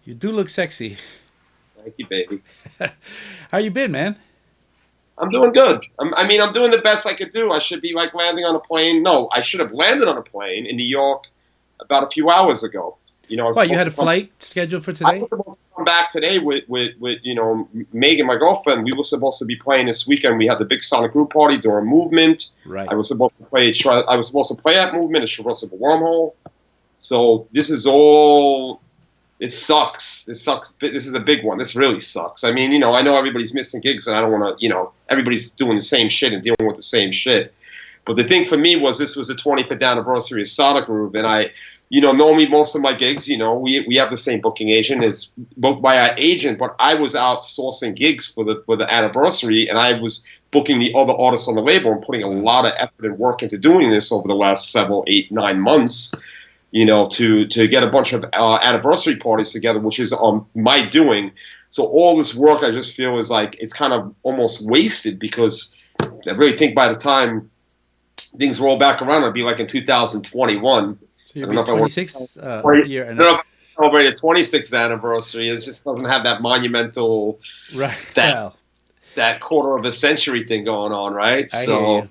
You do look sexy. Thank you, baby. How you been, man? I'm doing good. I'm doing the best I could do. I should be like landing on a plane. No, I should have landed on a plane in New York about a few hours ago. I was Well, you supposed had to a come. flight scheduled for I today? was supposed to come back today with Megan, my girlfriend. We were supposed to be playing this weekend. We had the big Sonic group party during Movement. I Right. was supposed to play. I was supposed to play at Movement at Traversable Wormhole. So this is all. It sucks. It sucks. This is a big one. This really sucks. I know everybody's missing gigs, and I don't want to. Everybody's doing the same shit and dealing with the same shit. But the thing for me was this was the 25th anniversary of Sonic Groove, and normally most of my gigs, we have the same booking agent as booked by our agent, but I was outsourcing gigs for the anniversary, and I was booking the other artists on the label and putting a Wow. lot of effort and work into doing this over the last several, 8, 9 months. To get a bunch of anniversary parties together, which is my doing. So all this work, I just feel is like it's kind of almost wasted because I really think by the time things roll back around, it'll be like in 2021. So I you'll don't be know if I want 26th to. year I don't know if anniversary. I celebrate a 26th anniversary. It just doesn't have that monumental Right. that Well, that quarter of a century thing going on, right? I hear So you.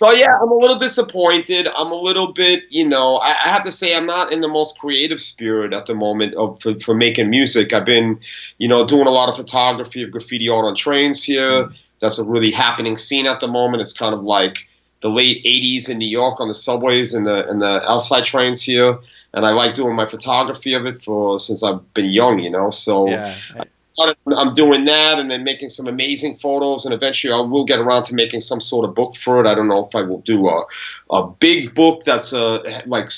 So yeah, I'm a little disappointed. I'm a little bit, I have to say I'm not in the most creative spirit at the moment for making music. I've been, doing a lot of photography of graffiti art on trains here. Mm. That's a really happening scene at the moment. It's kind of like the late '80s in New York on the subways and the outside trains here. And I like doing my photography of it for since I've been young. So Yeah. I'm doing that and then making some amazing photos, and eventually I will get around to making some sort of book for it. I don't know if I will do a big book that's like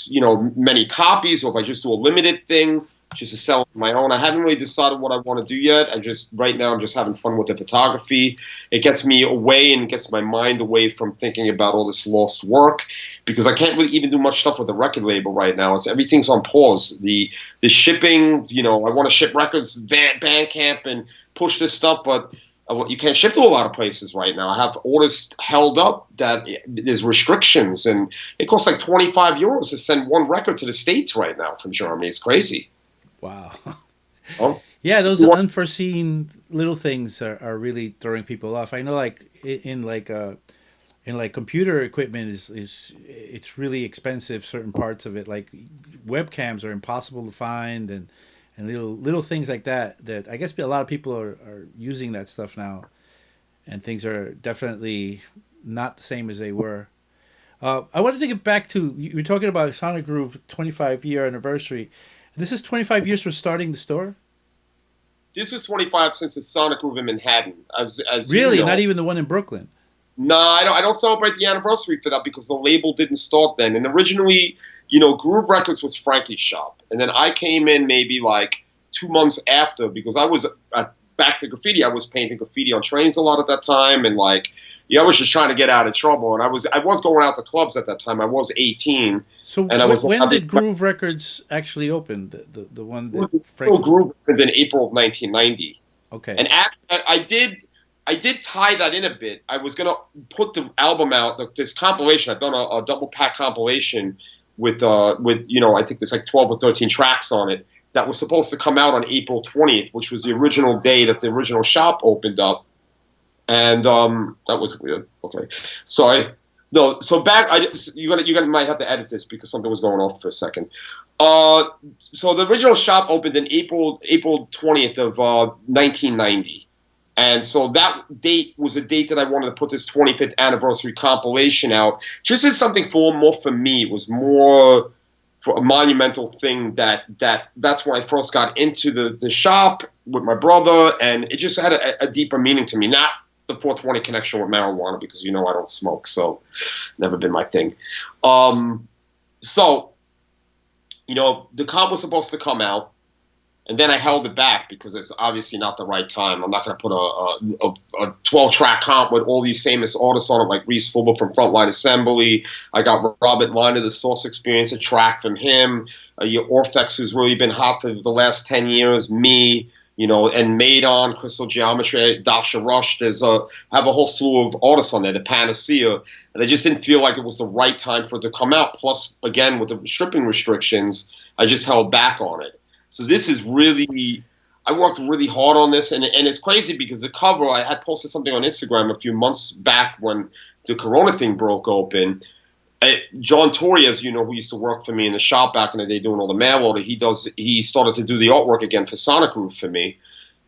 many copies, or if I just do a limited thing just to sell on my own. I haven't really decided what I want to do yet. I just right now I'm just having fun with the photography. It gets me away and gets my mind away from thinking about all this lost work because I can't really even do much stuff with the record label right now. Everything's on pause. The shipping, I want to ship records, Bandcamp, and push this stuff, but you can't ship to a lot of places right now. I have orders held up that there's restrictions, and it costs like 25 euros to send one record to the States right now from Germany. It's crazy. Wow. Oh, Yeah, if those you want, unforeseen little things are really throwing people off. I know, like in like computer equipment is it's really expensive. Certain parts of it, like webcams, are impossible to find, and little things like that. That I guess a lot of people are using that stuff now, and things are definitely not the same as they were. I wanted to get back to you were talking about Sonic Groove 25-year anniversary. This is 25 years for starting the store. this was 25 since the Sonic Groove in Manhattan, as you Really, not know. even the one in Brooklyn. No, I don't celebrate the anniversary for that because the label didn't start then. And originally, Groove Records was Frankie's shop, and then I came in maybe like 2 months after because I was back to graffiti. I was painting graffiti on trains a lot at that time, and like, I was just trying to get out of trouble. And I was going out to clubs at that time. I was 18, So and I was going when out to did Groove Records actually open? The one that Frankie. Groove Records in April of 1990. Okay. And actually, I did tie that in a bit. I was gonna put the album out, this compilation. I've done a double pack compilation with I think there's like 12 or 13 tracks on it that was supposed to come out on April 20th, which was the original day that the original shop opened up. And that was weird. Okay, so I no, so back. You might have to edit this because something was going off for a second. So the original shop opened in April 20th of 1990. And so that date was a date that I wanted to put this 25th anniversary compilation out. Just as something more for me. It was more for a monumental thing that's when I first got into the shop with my brother, and it just had a deeper meaning to me. Not the 420 connection with marijuana because I don't smoke, so never been my thing. So the comp was supposed to come out, and then I held it back because it's obviously not the right time. I'm not going to put a 12-track comp with all these famous artists on it, like Reese Fulber from Frontline Assembly. I got Robert Liner, the Source Experience, a track from him. Your Orphex, who's really been hot for the last 10 years, me, and Maidon, Crystal Geometry, Dasha Rush. Have a whole slew of artists on there, the Panacea. And I just didn't feel like it was the right time for it to come out. Plus, again, with the shipping restrictions, I just held back on it. So this is really, I worked really hard on this, and it's crazy because the cover, I had posted something on Instagram a few months back when the Corona thing broke open. John Torrey, as you know, who used to work for me in the shop back in the day doing all the mail order, he started to do the artwork again for Sonic Roof for me.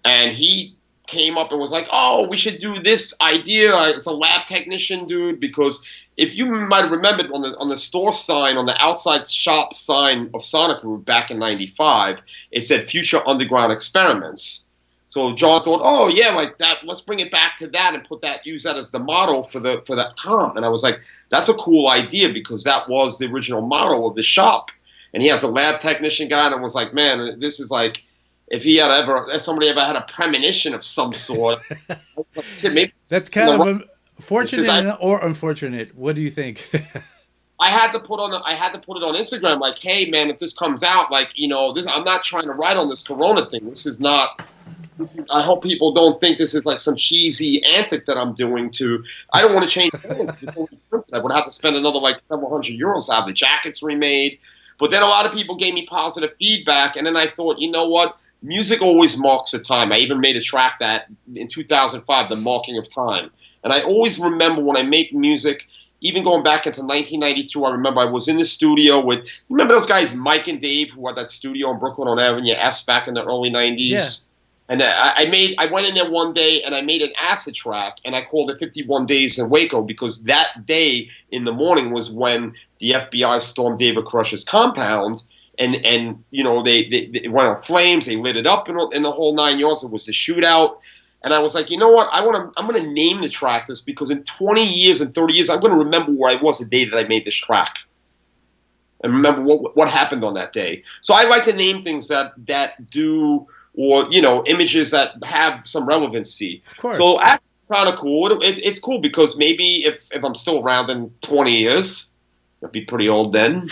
And he came up and was like, "Oh, we should do this idea. It's a lab technician, dude." Because if you might have remembered on the store sign, on the outside shop sign of Sonic Roof back in '95, it said "Future Underground Experiments." So John thought, "Oh yeah, like that. Let's bring it back to that and use that as the motto for that comp." And I was like, "That's a cool idea because that was the original motto of the shop." And he has a lab technician guy, and I was like, "Man, this is like." If somebody ever had a premonition of some sort, maybe that's kind of fortunate or unfortunate. What do you think? I had to put it on Instagram, like, hey man, if this comes out, like, this, I'm not trying to write on this Corona thing. This is not. I hope people don't think this is like some cheesy antic that I'm doing. I don't want to change. I would have to spend another like several €100 to have the jackets remade. But then a lot of people gave me positive feedback, and then I thought, you know what? Music always marks a time. I even made a track that in 2005, The Marking of Time. And I always remember when I make music, even going back into 1992, I remember I was in the studio with, remember those guys, Mike and Dave, who had that studio in Brooklyn on Avenue S back in the early 90s? Yeah. And I went in there one day and I made an acid track and I called it 51 Days in Waco because that day in the morning was when the FBI stormed David Crush's compound. And they went on flames. They lit it up in the whole 9 yards. It was the shootout. And I was like, you know what? I'm going to name the track this because in 20 years and 30 years, I'm going to remember where I was the day that I made this track. And remember what happened on that day. So I like to name things that do, or, images that have some relevancy. Of course. So that's kind of cool. It's cool because maybe if I'm still around in 20 years, I'll be pretty old then.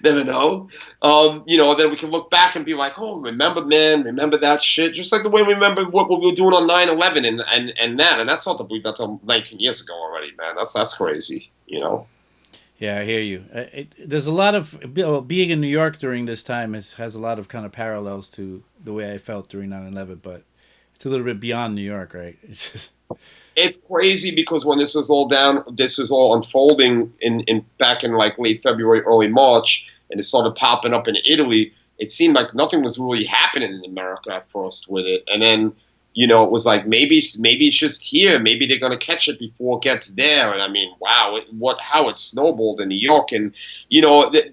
Never know. Then we can look back and be like, oh, remember that shit. Just like the way we remember what we were doing on 9/11 and that. And that's hard to believe that's 19 years ago already, man. That's crazy, Yeah, I hear you. There's a lot of, being in New York during this time has a lot of kind of parallels to the way I felt during 9/11, but it's a little bit beyond New York, right? It's just... It's crazy because when this was all unfolding back in like late February, early March, and it started popping up in Italy, it seemed like nothing was really happening in America at first with it. And then, it was like, maybe it's just here. Maybe they're going to catch it before it gets there. And I mean, wow, how it snowballed in New York. And,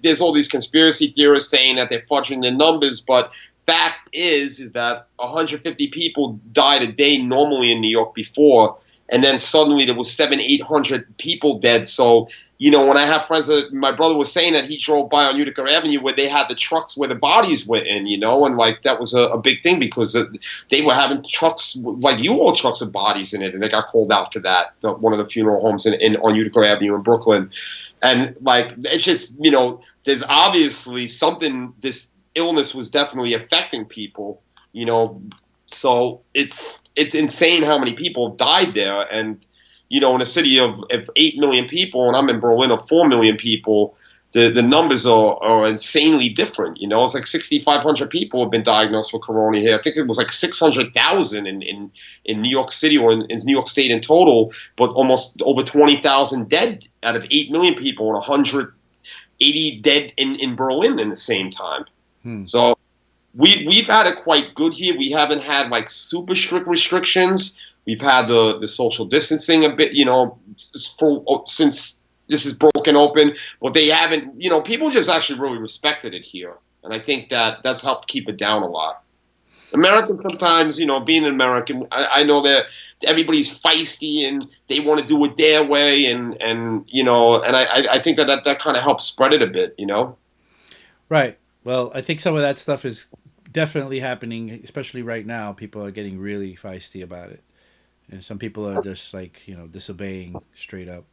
there's all these conspiracy theorists saying that they're fudging the numbers, but fact is that 150 people died a day normally in New York before. And then suddenly there was 700-800 people dead. So, when I have friends my brother was saying that he drove by on Utica Avenue where they had the trucks where the bodies were in, and like that was a big thing because they were having trucks, like U-Haul trucks with bodies in it. And they got called out for that, one of the funeral homes on Utica Avenue in Brooklyn. And like, it's just, there's obviously something, this illness was definitely affecting people, so it's insane how many people died there. And, in a city of 8 million people, and I'm in Berlin of 4 million people, the numbers are insanely different. It's like 6,500 people have been diagnosed with corona here. I think it was like 600,000 in New York City or in New York State in total, but almost over 20,000 dead out of 8 million people and 180 dead in Berlin in the same time. So we've had it quite good here. We haven't had like super strict restrictions. We've had the social distancing a bit, since this is broken open. But they haven't, people just actually really respected it here. And I think that's helped keep it down a lot. Americans sometimes, being an American, I know that everybody's feisty and they want to do it their way. And I think that kind of helps spread it a bit, Right. Well, I think some of that stuff is definitely happening, especially right now. People are getting really feisty about it. And some people are just like, disobeying straight up.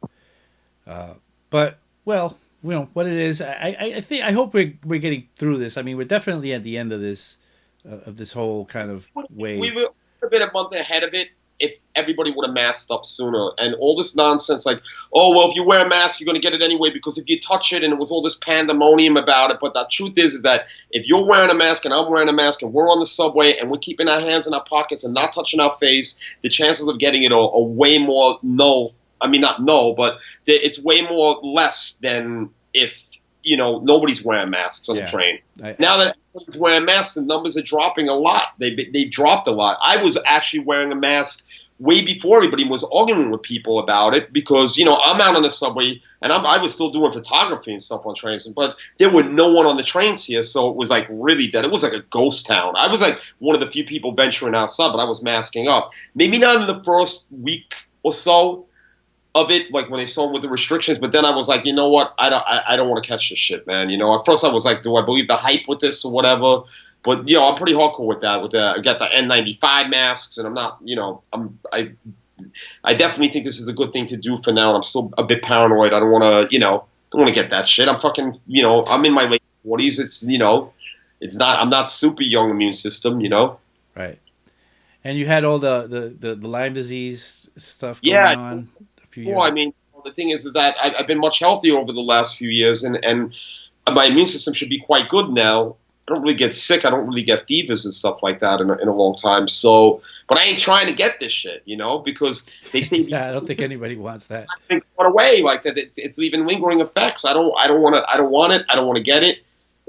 But, well, what it is, I hope we're getting through this. I mean, we're definitely at the end of this whole kind of wave. We were a bit a month ahead of it. if everybody would have masked up sooner. And all this nonsense like, oh, well, if you wear a mask, you're going to get it anyway because if you touch it, and it was all this pandemonium about it. But the truth is that if you're wearing a mask and I'm wearing a mask and we're on the subway and we're keeping our hands in our pockets and not touching our face, the chances of getting it are way more null. I mean, not null, but it's way more less than if, nobody's wearing masks on the train. Now that everybody's wearing masks, the numbers are dropping a lot. They've dropped a lot. I was actually wearing a mask way before everybody was arguing with people about it because, I'm out on the subway and I was still doing photography and stuff on trains, but there were no one on the trains here, so it was like really dead. It was like a ghost town. I was like one of the few people venturing outside, but I was masking up. Maybe not in the first week or so of it, like when they saw with the restrictions, but then I was like, you know what, I don't want to catch this shit, man. At first I was like, do I believe the hype with this or whatever? But I'm pretty hardcore with that. I got the N95 masks, and I'm not, I definitely think this is a good thing to do for now. I'm still a bit paranoid. I don't want to, don't want to get that shit. I'm fucking, I'm in my late 40s. It's, it's not, I'm not super young immune system, Right. And you had all the Lyme disease stuff going on a few years. Well, I mean, the thing is that I've been much healthier over the last few years, and my immune system should be quite good now. I don't really get sick. I don't really get fevers and stuff like that in a long time. So, but I ain't trying to get this shit, because they say yeah, I don't think anybody wants that. I think going away like that. It's leaving lingering effects. I don't want it. I don't want to get it.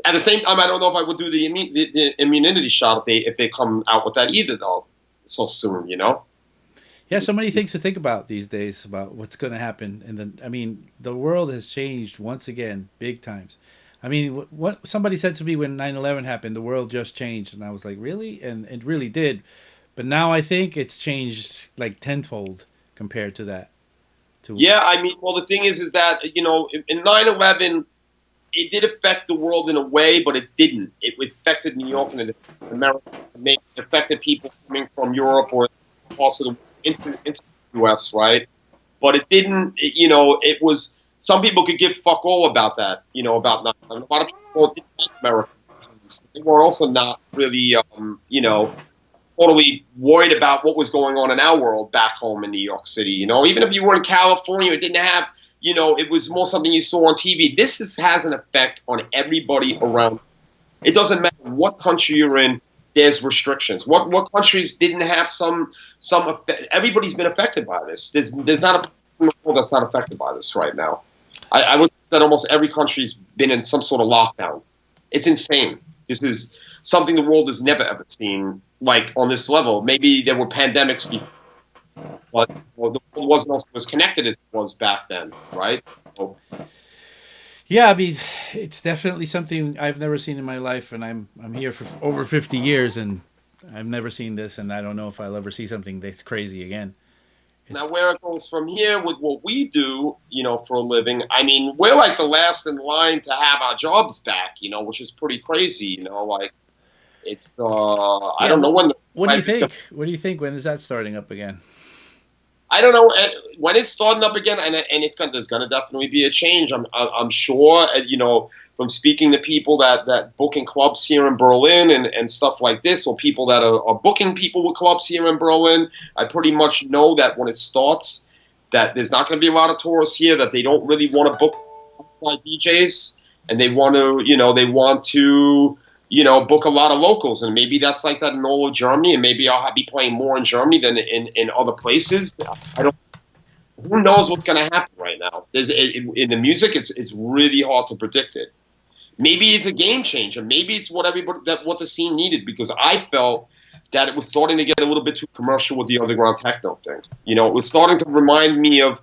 At the same time, I don't know if I would do the immunity shot if they come out with that either, though, so soon, Yeah, so many things to think about these days about what's going to happen. And then, I mean, the world has changed once again, big times. I mean, what somebody said to me when 9/11 happened, the world just changed. And I was like, really? And it really did. But now I think it's changed like tenfold compared to that. Yeah, I mean, well, the thing is that, in 9/11, it did affect the world in a way, but it didn't. It affected New York and America. It affected people coming from Europe or parts of the into the U.S., right? But it didn't. It was. Some people could give fuck all about that. About 9/11. A lot of people didn't like America. They were also not really, totally worried about what was going on in our world back home in New York City. Even if you were in California, it didn't have. It was more something you saw on TV. This has an effect on everybody around. It doesn't matter what country you're in. There's restrictions. What countries didn't have some effect? Everybody's been affected by this. There's not a person in the world that's not affected by this right now. I would say that almost every country's been in some sort of lockdown. It's insane. This is something the world has never ever seen, like on this level. Maybe there were pandemics before, but the world wasn't also as connected as it was back then, right? So, yeah, I mean, it's definitely something I've never seen in my life, and I'm here for over 50 years, and I've never seen this, and I don't know if I'll ever see something that's crazy again. Now, where it goes from here with what we do, for a living, I mean, we're like the last in line to have our jobs back, which is pretty crazy, like it's, I don't know when. What do you think? What do you think? When is that starting up again? I don't know when it's starting up again, and there's going to definitely be a change. I'm sure, from speaking to people that book in clubs here in Berlin and stuff like this, or people that are booking people with clubs here in Berlin. I pretty much know that when it starts, that there's not going to be a lot of tourists here. That they don't really want to book outside DJs, and they want to book a lot of locals, and maybe that's like that in all of Germany, and maybe I'll be playing more in Germany than in other places. Who knows what's going to happen right now? In the music, it's really hard to predict it. Maybe it's a game changer. Maybe it's what the scene needed, because I felt that it was starting to get a little bit too commercial with the underground techno thing. It was starting to remind me of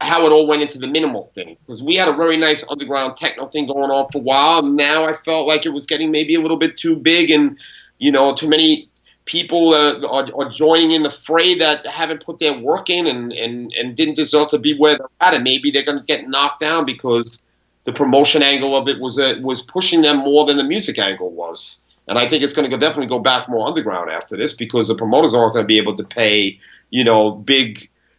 how it all went into the minimal thing, because we had a very nice underground techno thing going on for a while, and now I felt like it was getting maybe a little bit too big, and too many people are joining in the fray that haven't put their work in and didn't deserve to be where they're at, and maybe they're going to get knocked down because the promotion angle of it was pushing them more than the music angle was. And I think it's going to definitely go back more underground after this, because the promoters aren't going to be able to pay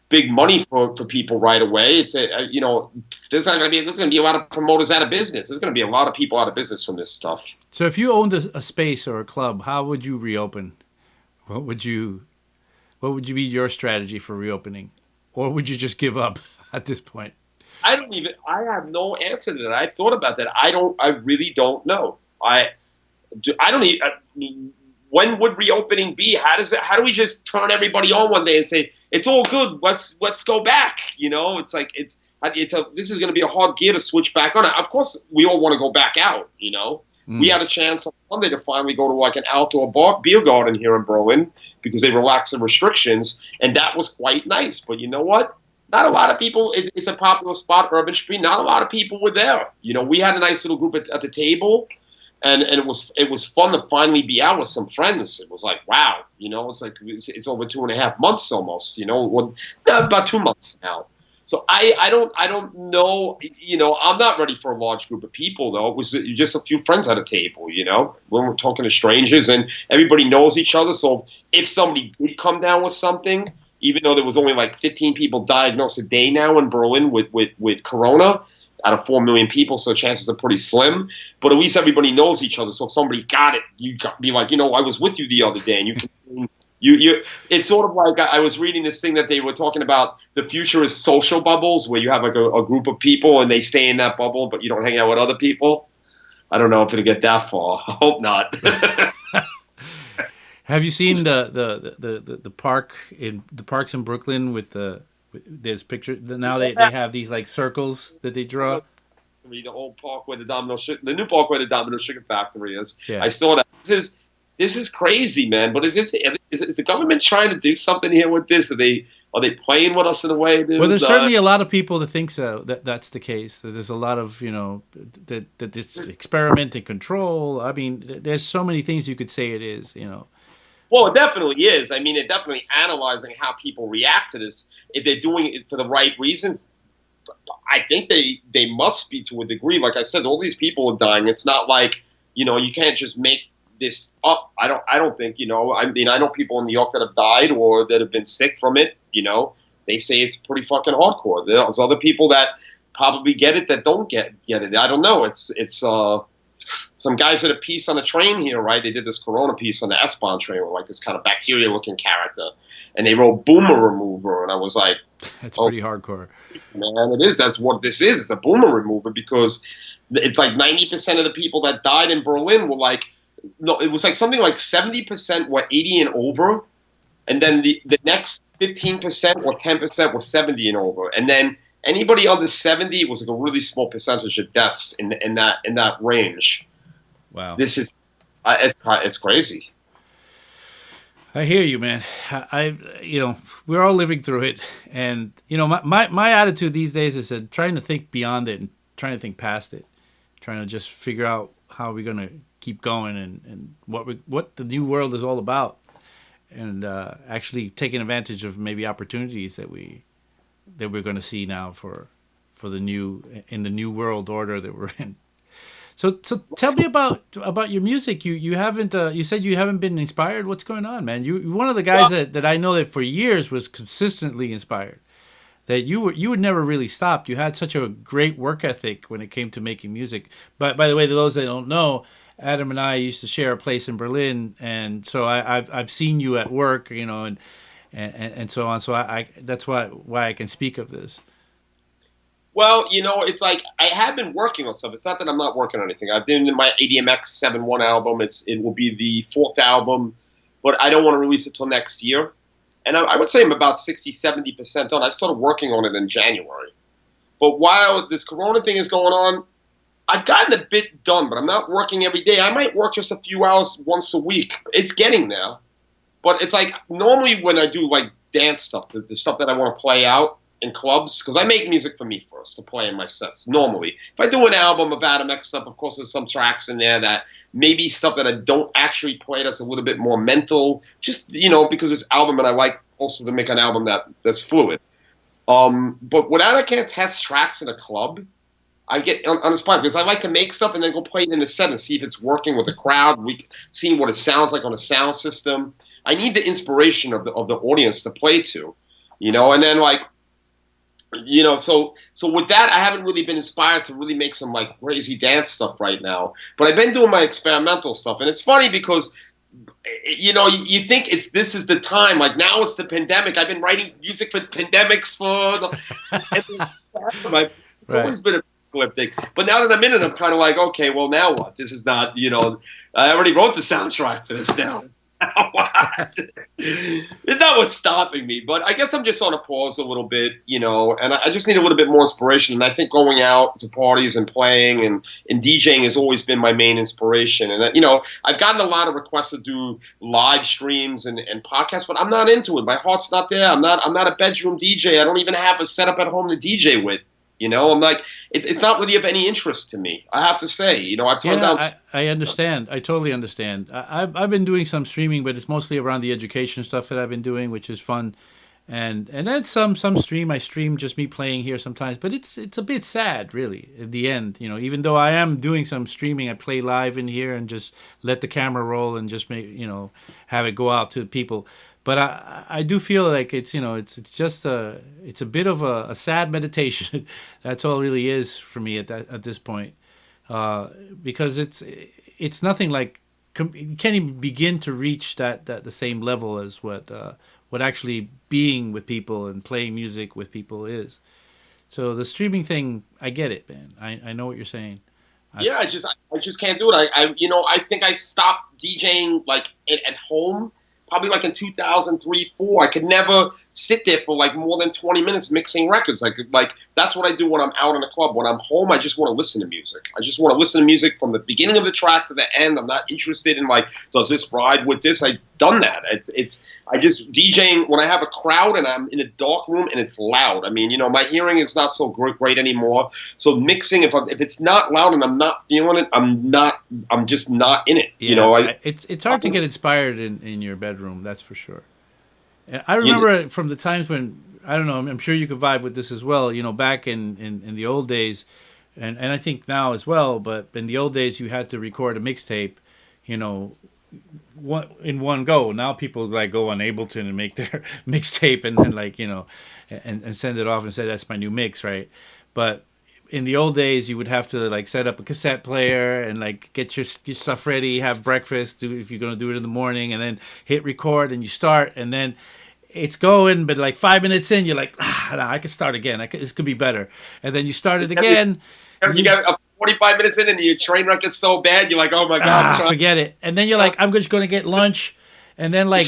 big money for people right away. It's there's going to be a lot of promoters out of business. There's going to be a lot of people out of business from this stuff. So if you owned a space or a club, how would you reopen? What would you What would you be your strategy for reopening, or would you just give up at this point? I have no answer to that. I've thought about that. I really don't know. I don't even. When would reopening be? How do we just turn everybody on one day and say it's all good? Let's go back. It's like this is going to be a hard gear to switch back on. Of course, we all want to go back out. We had a chance on Sunday to finally go to like an outdoor beer garden here in Berlin because they relaxed the restrictions, and that was quite nice. But you know what? Not a lot of people. It's a popular spot, Urban Street. Not a lot of people were there. We had a nice little group at the table. And it was fun to finally be out with some friends. It was like, wow, it's like it's over 2.5 months almost, about 2 months now. So I don't know, I'm not ready for a large group of people though. It was just a few friends at a table, when we're talking to strangers and everybody knows each other. So if somebody did come down with something, even though there was only like 15 people diagnosed a day now in Berlin with Corona, out of 4 million people, so chances are pretty slim. But at least everybody knows each other. So if somebody got it, you got be like, I was with you the other day, and you can. It's sort of like I was reading this thing that they were talking about. The future is social bubbles, where you have like a group of people and they stay in that bubble, but you don't hang out with other people. I don't know if it'll get that far. I hope not. Have you seen the parks in Brooklyn with there's pictures now they have these like circles that they draw. The old park where the new park where the Domino Sugar Factory is. Yeah. I saw that. This is crazy, man. But is the government trying to do something here with this? Are they playing with us in a way? Dude? Well, there's certainly a lot of people that think so. That's the case. That there's a lot of that it's experiment and control. I mean, there's so many things you could say it is. Well, it definitely is. I mean, it definitely analyzing how people react to this. If they're doing it for the right reasons, I think they must be to a degree. Like I said, all these people are dying. It's not like, you can't just make this up. I don't think, I mean, I know people in New York that have died or that have been sick from it. They say it's pretty fucking hardcore. There's other people that probably get it that don't get it. I don't know. It's some guys did a piece on a train here, right? They did this Corona piece on the S-Bahn train with like this kind of bacteria-looking character. And they wrote boomer remover. And I was like... That's pretty hardcore. Man, it is. That's what this is. It's a boomer remover because it's like 90% of the people that died in Berlin were like... No, it was like something like 70% were 80 and over. And then the next 15% or 10% were 70 and over. And then... Anybody under 70 was like a really small percentage of deaths in that range. Wow, this is it's crazy. I hear you, man. We're all living through it, and my attitude these days is that trying to think beyond it and trying to think past it, trying to just figure out how we're gonna keep going and what the new world is all about, and actually taking advantage of maybe opportunities that we're going to see now for the new world order that we're in. So tell me about your music. You haven't you said you haven't been inspired. What's going on, man? You're one of the guys that I know that for years was consistently inspired. That you would never really stop. You had such a great work ethic when it came to making music. But by the way, to those that don't know, Adam and I used to share a place in Berlin, and so I've seen you at work, and so on. So I that's why I can speak of this. Well, it's like I have been working on stuff. It's not that I'm not working on anything. I've been in my ADM X 7.1 album. It will be the 4th album, but I don't want to release it till next year. And I would say I'm about 60-70% done. I started working on it in January. But while this Corona thing is going on, I've gotten a bit done, but I'm not working every day. I might work just a few hours once a week. It's getting there. But it's like normally when I do like dance stuff, the stuff that I want to play out in clubs, because I make music for me first to play in my sets normally. If I do an album of Adam X stuff, of course there's some tracks in there that maybe stuff that I don't actually play that's a little bit more mental, just, because it's album and I like also to make an album that's fluid. But without I can't test tracks in a club, I get on the spot because I like to make stuff and then go play it in the set and see if it's working with the crowd, seeing what it sounds like on a sound system. I need the inspiration of the audience to play to, and then like, so with that, I haven't really been inspired to really make some like crazy dance stuff right now, but I've been doing my experimental stuff. And it's funny because you know, you think this is the time. Like now it's the pandemic. I've been writing music for pandemics for I've Right. always been apocalyptic. But now that I'm in it, I'm kind of like, okay, well now what? This is not, you know, I already wrote the soundtrack for this now. What? It's not what's stopping me, but I guess I'm just on a pause a little bit, you know, and I just need a little bit more inspiration. And I think going out to parties and playing and DJing has always been my main inspiration. And, you know, I've gotten a lot of requests to do live streams and podcasts, but I'm not into it. My heart's not there. I'm not a bedroom DJ. I don't even have a setup at home to DJ with. You know, I'm like, it's not really of any interest to me. I have to say, you know, I turned Yeah, down. I understand. I totally understand. I've been doing some streaming, but it's mostly around the education stuff that I've been doing, which is fun. And then some stream. I stream just me playing here sometimes, but it's a bit sad, really. At the end, you know, even though I am doing some streaming, I play live in here and just let the camera roll and just make, you know, have it go out to people. But I do feel like it's, you know, it's just it's a bit of a sad meditation. That's all it really is for me at this point, because it's nothing like you can't even begin to reach that the same level as what actually being with people and playing music with people is. So the streaming thing, I get it, man. I know what you're saying. I, Yeah, I just can't do it. You know, I think I stopped DJing like at home probably like in 2003, 4. I could never sit there for like more than 20 minutes mixing records. Like that's what I do when I'm out in the club. When I'm home, I just want to listen to music. I just want to listen to music from the beginning of the track to the end. I'm not interested in like, does this ride with this? I've done that. I just DJing when I have a crowd and I'm in a dark room and it's loud. I mean, you know, my hearing is not so great anymore. So mixing, if it's not loud and I'm not feeling it, I'm just not in it. yeah, You know, it's hard to get inspired in your bedroom. That's for sure. And I you, remember from the times when I don't know. I'm sure you could vibe with this as well. You know, back in the old days, and I think now as well. But in the old days, you had to record a mixtape. You know, in one go. Now people like go on Ableton and make their mixtape and then like, you know, and send it off and say that's my new mix, right? But in the old days, you would have to like set up a cassette player and like get your stuff ready, have breakfast, do if you're gonna do it in the morning, and then hit record and you start, and then it's going, but like 5 minutes in, you're like, no, I can start again. This could be better, and then you start it again. you got 45 minutes in and your train wreck is so bad, you're like, oh my God, I'm trying Forget it. And then you're like, I'm just gonna get lunch, and then like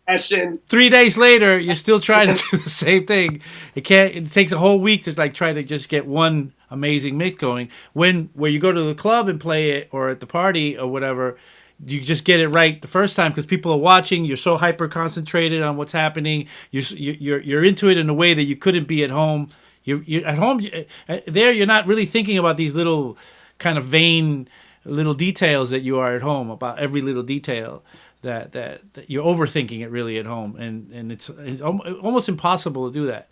session. 3 days later, you're still trying to do the same thing. It takes a whole week to like try to just get one amazing mix going. Where you go to the club and play it, or at the party or whatever, you just get it right the first time because people are watching. You're so hyper concentrated on what's happening. You're into it in a way that you couldn't be at home. You're at home. There, you're not really thinking about these little kind of vain little details that you are at home, about every little detail. That you're overthinking it really at home, and it's almost impossible to do that.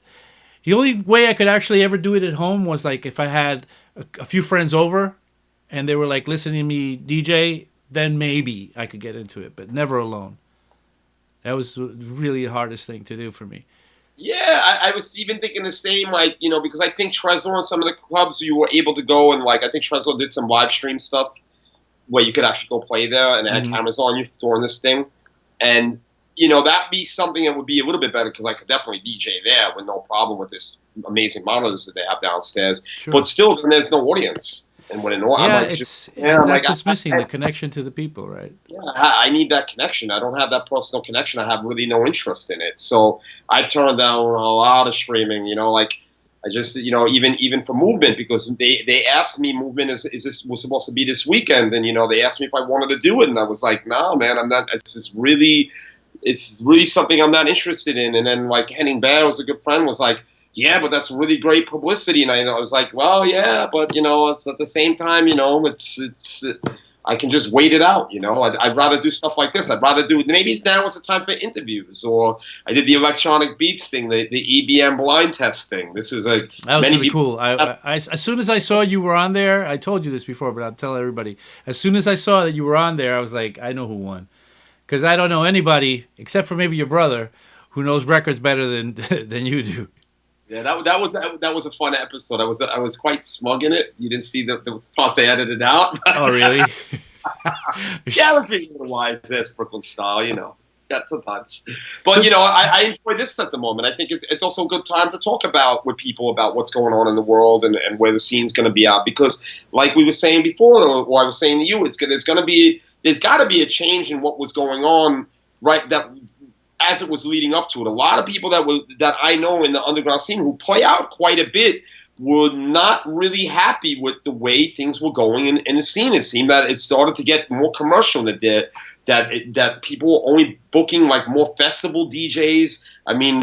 The only way I could actually ever do it at home was like if I had a few friends over, and they were like listening to me DJ, then maybe I could get into it, but never alone. That was really the hardest thing to do for me. Yeah, I was even thinking the same, like, you know, because I think Trezor and some of the clubs you were able to go and, like, I think Trezor did some live stream stuff where you could actually go play there and it had cameras on you during this thing. And, you know, that'd be something that would be a little bit better because I could definitely DJ there with no problem with this amazing monitors that they have downstairs. Sure. But still, then there's no audience. And when Yeah, I'm like, that's what's missing, the connection to the people, right? yeah, I need that connection. I don't have that personal connection. I have really no interest in it. So I turned down a lot of streaming, you know, like I just, you know, even for Movement, because they asked me, Movement was supposed to be this weekend. And, you know, they asked me if I wanted to do it. And I was like, no, man, I'm not, it's really something I'm not interested in. And then like Henning Bear was a good friend, was like, yeah, but that's really great publicity. And I was like, well, yeah, but, you know, it's at the same time, you know, it's I can just wait it out, you know. I'd rather do stuff like this. I'd rather do, maybe now is the time for interviews. Or I did the electronic beats thing, the EBM blind test thing. This was that was really cool. I as soon as I saw you were on there, I told you this before, but I'll tell everybody. As soon as I saw that you were on there, I was like, I know who won. Because I don't know anybody, except for maybe your brother, who knows records better than you do. Yeah, that was a fun episode. I was quite smug in it. You didn't see the parts they edited out. Oh, really? Yeah, let's be wise as Brooklyn style, Yeah, sometimes. But I enjoy this at the moment. I think it's also a good time to talk about with people about what's going on in the world and where the scene's going to be at. Because, like we were saying before, or I was saying to you, there's got to be a change in what was going on, right? That as it was leading up to it, a lot of people that I know in the underground scene who play out quite a bit were not really happy with the way things were going in the scene. It seemed that it started to get more commercial, that people were only booking like more festival DJs. I mean,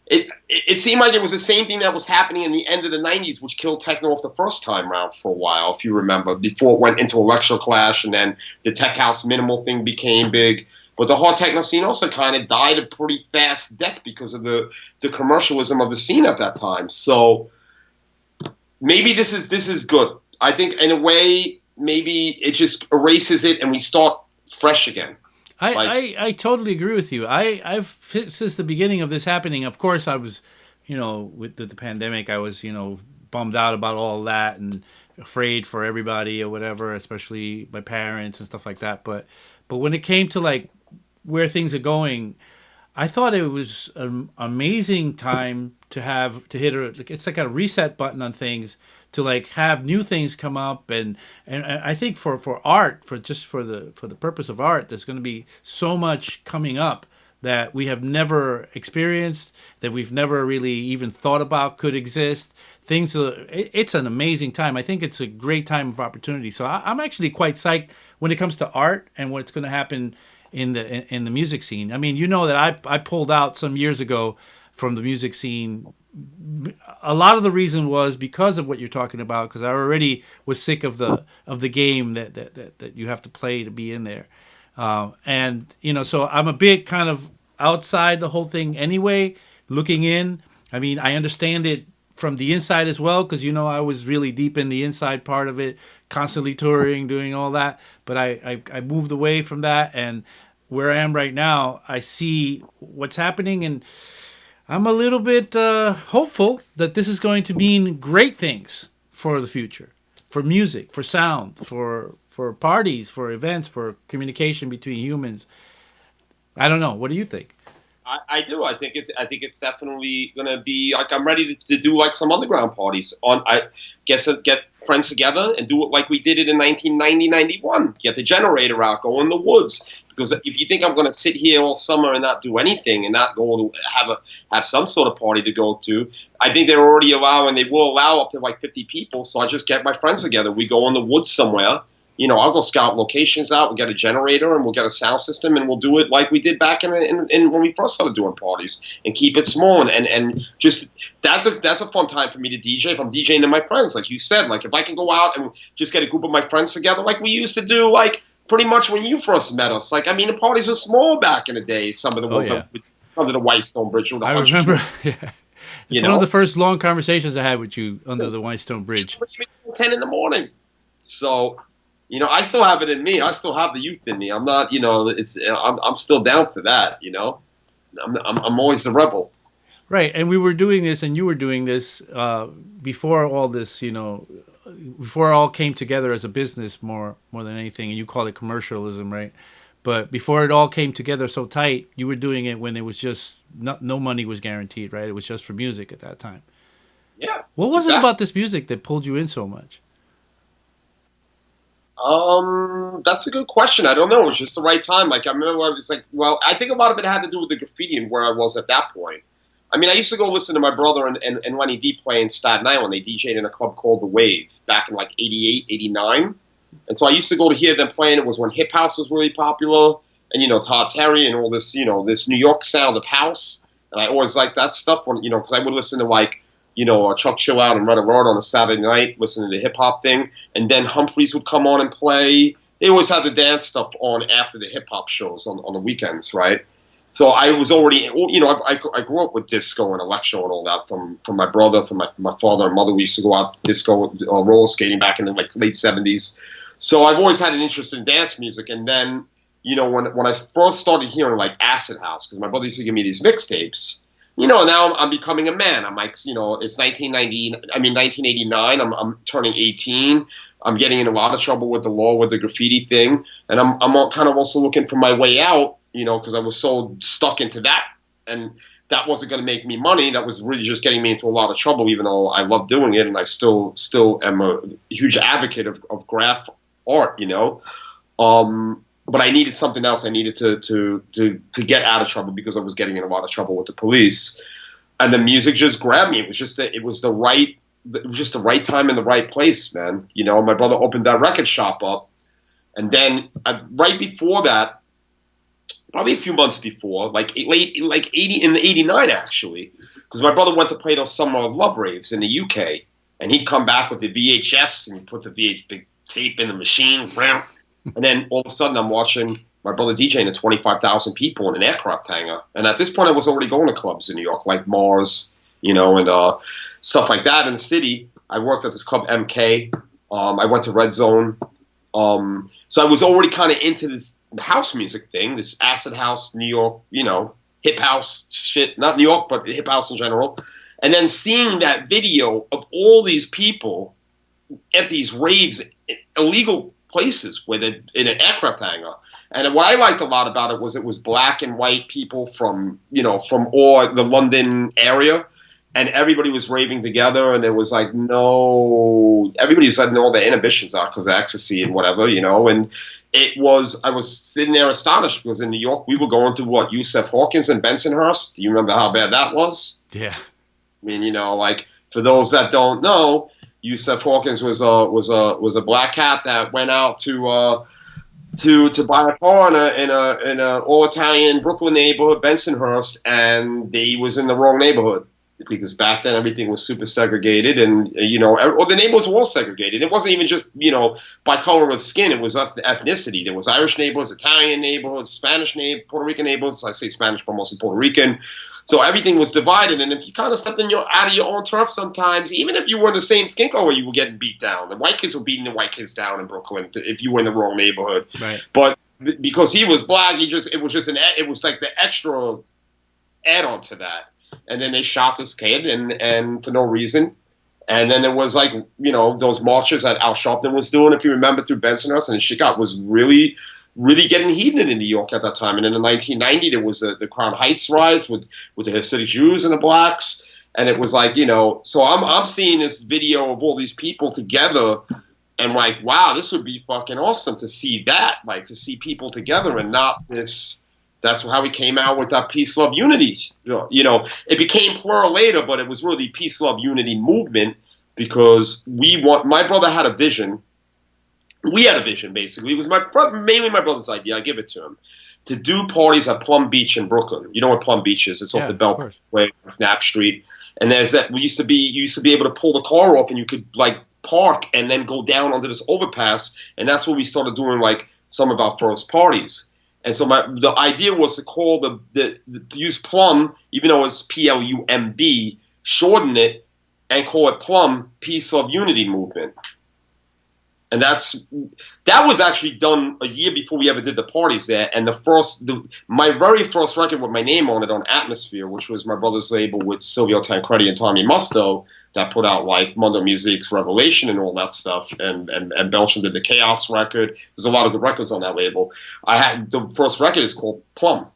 it seemed like it was the same thing that was happening in the end of the 90s, which killed techno off the first time round for a while, if you remember, before it went into Electro Clash and then the tech house minimal thing became big. But the hard techno scene also kind of died a pretty fast death because of the commercialism of the scene at that time. So maybe this is good. I think in a way, maybe it just erases it and we start fresh again. I totally agree with you. I've since the beginning of this happening, of course, I was, with the pandemic, I was, bummed out about all that and afraid for everybody or whatever, especially my parents and stuff like that. But when it came to like where things are going, I thought it was an amazing time to hit it's like a reset button on things, to like have new things come up, and I think for art, for the purpose of art, there's going to be so much coming up that we have never experienced, that we've never really even thought about could exist. It's an amazing time. I think it's a great time of opportunity. So I'm actually quite psyched when it comes to art and what's going to happen in the music scene. I mean, that I pulled out some years ago from the music scene. A lot of the reason was because of what you're talking about, because I already was sick of the game that you have to play to be in there, and so I'm a bit kind of outside the whole thing anyway, looking in. I mean, I understand it from the inside as well, because I was really deep in the inside part of it, constantly touring, doing all that. But I moved away from that, and where I am right now, I see what's happening, and I'm a little bit hopeful that this is going to mean great things for the future, for music, for sound, for parties, for events, for communication between humans. I don't know. What do you think? I do. I think it's definitely gonna be like, I'm ready to do like some underground parties. I guess get friends together and do it like we did it in 1990, 91. Get the generator out, go in the woods. Because if you think I'm going to sit here all summer and not do anything and not go to have some sort of party to go to, I think they're already allowing, they will allow up to like 50 people. So I just get my friends together. We go in the woods somewhere. I'll go scout locations out. We'll get a generator and we'll get a sound system, and we'll do it like we did back in when we first started doing parties, and keep it small and just that's a fun time for me to DJ. If I'm DJing to my friends, like you said, like if I can go out and just get a group of my friends together, like we used to do, like pretty much when you first met us. Like, I mean, the parties were small back in the day. Some of the ones under the Whitestone Bridge. Or the I remember. Yeah. It's one of the first long conversations I had with you under the Whitestone Bridge. 10 in the morning. So, I still have it in me. I still have the youth in me. I'm not, I'm still down for that. I'm always the rebel. Right, and we were doing this, and you were doing this before all this, before it all came together as a business more than anything, and you call it commercialism, right? But before it all came together so tight, you were doing it when it was just no money was guaranteed, right? It was just for music at that time. Yeah. What was it about this music that pulled you in so much? That's a good question. I don't know. It was just the right time. Like, I remember I was like, well, I think a lot of it had to do with the graffiti and where I was at that point. I mean, I used to go listen to my brother and Lenny D play in Staten Island. They DJ'd in a club called The Wave back in like 88, 89. And so I used to go to hear them playing. It was when hip house was really popular, and, Todd Terry and all this, this New York sound of house. And I always liked that stuff when, because I would listen to like, Chuck Chill Out and Run a Road on a Saturday night, listening to the hip hop thing. And then Humphreys would come on and play. They always had the dance stuff on after the hip hop shows on the weekends, right? So I was already, I grew up with disco and electro and all that from my brother, from my father and mother. We used to go out disco, roller skating back in the like late 70s. So I've always had an interest in dance music. And then, when I first started hearing like acid house, because my brother used to give me these mixtapes, now I'm becoming a man. I'm like, it's 1989. I'm turning 18. I'm getting in a lot of trouble with the law with the graffiti thing, and I'm kind of also looking for my way out, because I was so stuck into that, and that wasn't going to make me money. That was really just getting me into a lot of trouble, even though I love doing it, and I still am a huge advocate of graph art, but I needed something else. I needed to get out of trouble because I was getting in a lot of trouble with the police, and the music just grabbed me. It was just the right time in the right place, man. My brother opened that record shop up, and then right before that, probably a few months before, like 89 actually, because my brother went to play those Summer of Love raves in the UK, and he'd come back with the VHS and he'd put the big tape in the machine. And then all of a sudden, I'm watching my brother DJing to 25,000 people in an aircraft hangar. And at this point, I was already going to clubs in New York, like Mars, and stuff like that in the city. I worked at this club, MK. I went to Red Zone. So I was already kind of into this house music thing, this acid house, New York, hip house shit. Not New York, but hip house in general. And then seeing that video of all these people at these raves, illegal places where they're in an aircraft hangar. And what I liked a lot about it was black and white people from all the London area, and everybody was raving together, and it was like, everybody's letting all their inhibitions out because of ecstasy and whatever, and I was sitting there astonished because in New York we were going to Yusef Hawkins and Bensonhurst. Do you remember how bad that was? Yeah. I mean, like for those that don't know, Yusef Hawkins was a black cat that went out to buy a car in a all Italian Brooklyn neighborhood, Bensonhurst, and he was in the wrong neighborhood because back then everything was super segregated, and or the neighborhoods were all segregated. It wasn't even just by color of skin; it was ethnicity. There was Irish neighborhoods, Italian neighborhoods, Spanish neighborhoods, Puerto Rican neighborhoods. I say Spanish, but mostly Puerto Rican. So everything was divided, and if you kind of stepped out of your own turf sometimes, even if you were in the same skin color, you were getting beat down. The white kids were beating the white kids down in Brooklyn if you were in the wrong neighborhood. Right. But because he was black, it was like the extra add-on to that. And then they shot this kid, and for no reason. And then it was like, those marches that Al Sharpton was doing, if you remember, through Bensonhurst, and shit was really getting heated in New York at that time. And then in 1990, there was the Crown Heights rise with the Hasidic Jews and the blacks. And it was like, so I'm seeing this video of all these people together, and like, wow, this would be fucking awesome to see that, like to see people together and not this. That's how we came out with that peace, love, unity. It became plural later, but it was really peace, love, unity movement because my brother had a vision. We had a vision, basically. It was mainly my brother's idea. I give it to him to do parties at Plum Beach in Brooklyn. You know what Plum Beach is? It's off the Beltway, Knapp Street. And there's that. You used to be able to pull the car off, and you could like park and then go down onto this overpass. And that's where we started doing like some of our first parties. And so the idea was to call use Plum, even though it's PLUMB, shorten it and call it Plum Peace, Love, Unity Movement. And that was actually done a year before we ever did the parties there. And my very first record with my name on it on Atmosphere, which was my brother's label with Silvio Tancredi and Tommy Musto, that put out like Mundo Music's Revelation and all that stuff. And Belgium did the Chaos record. There's a lot of good records on that label. The first record is called Plum,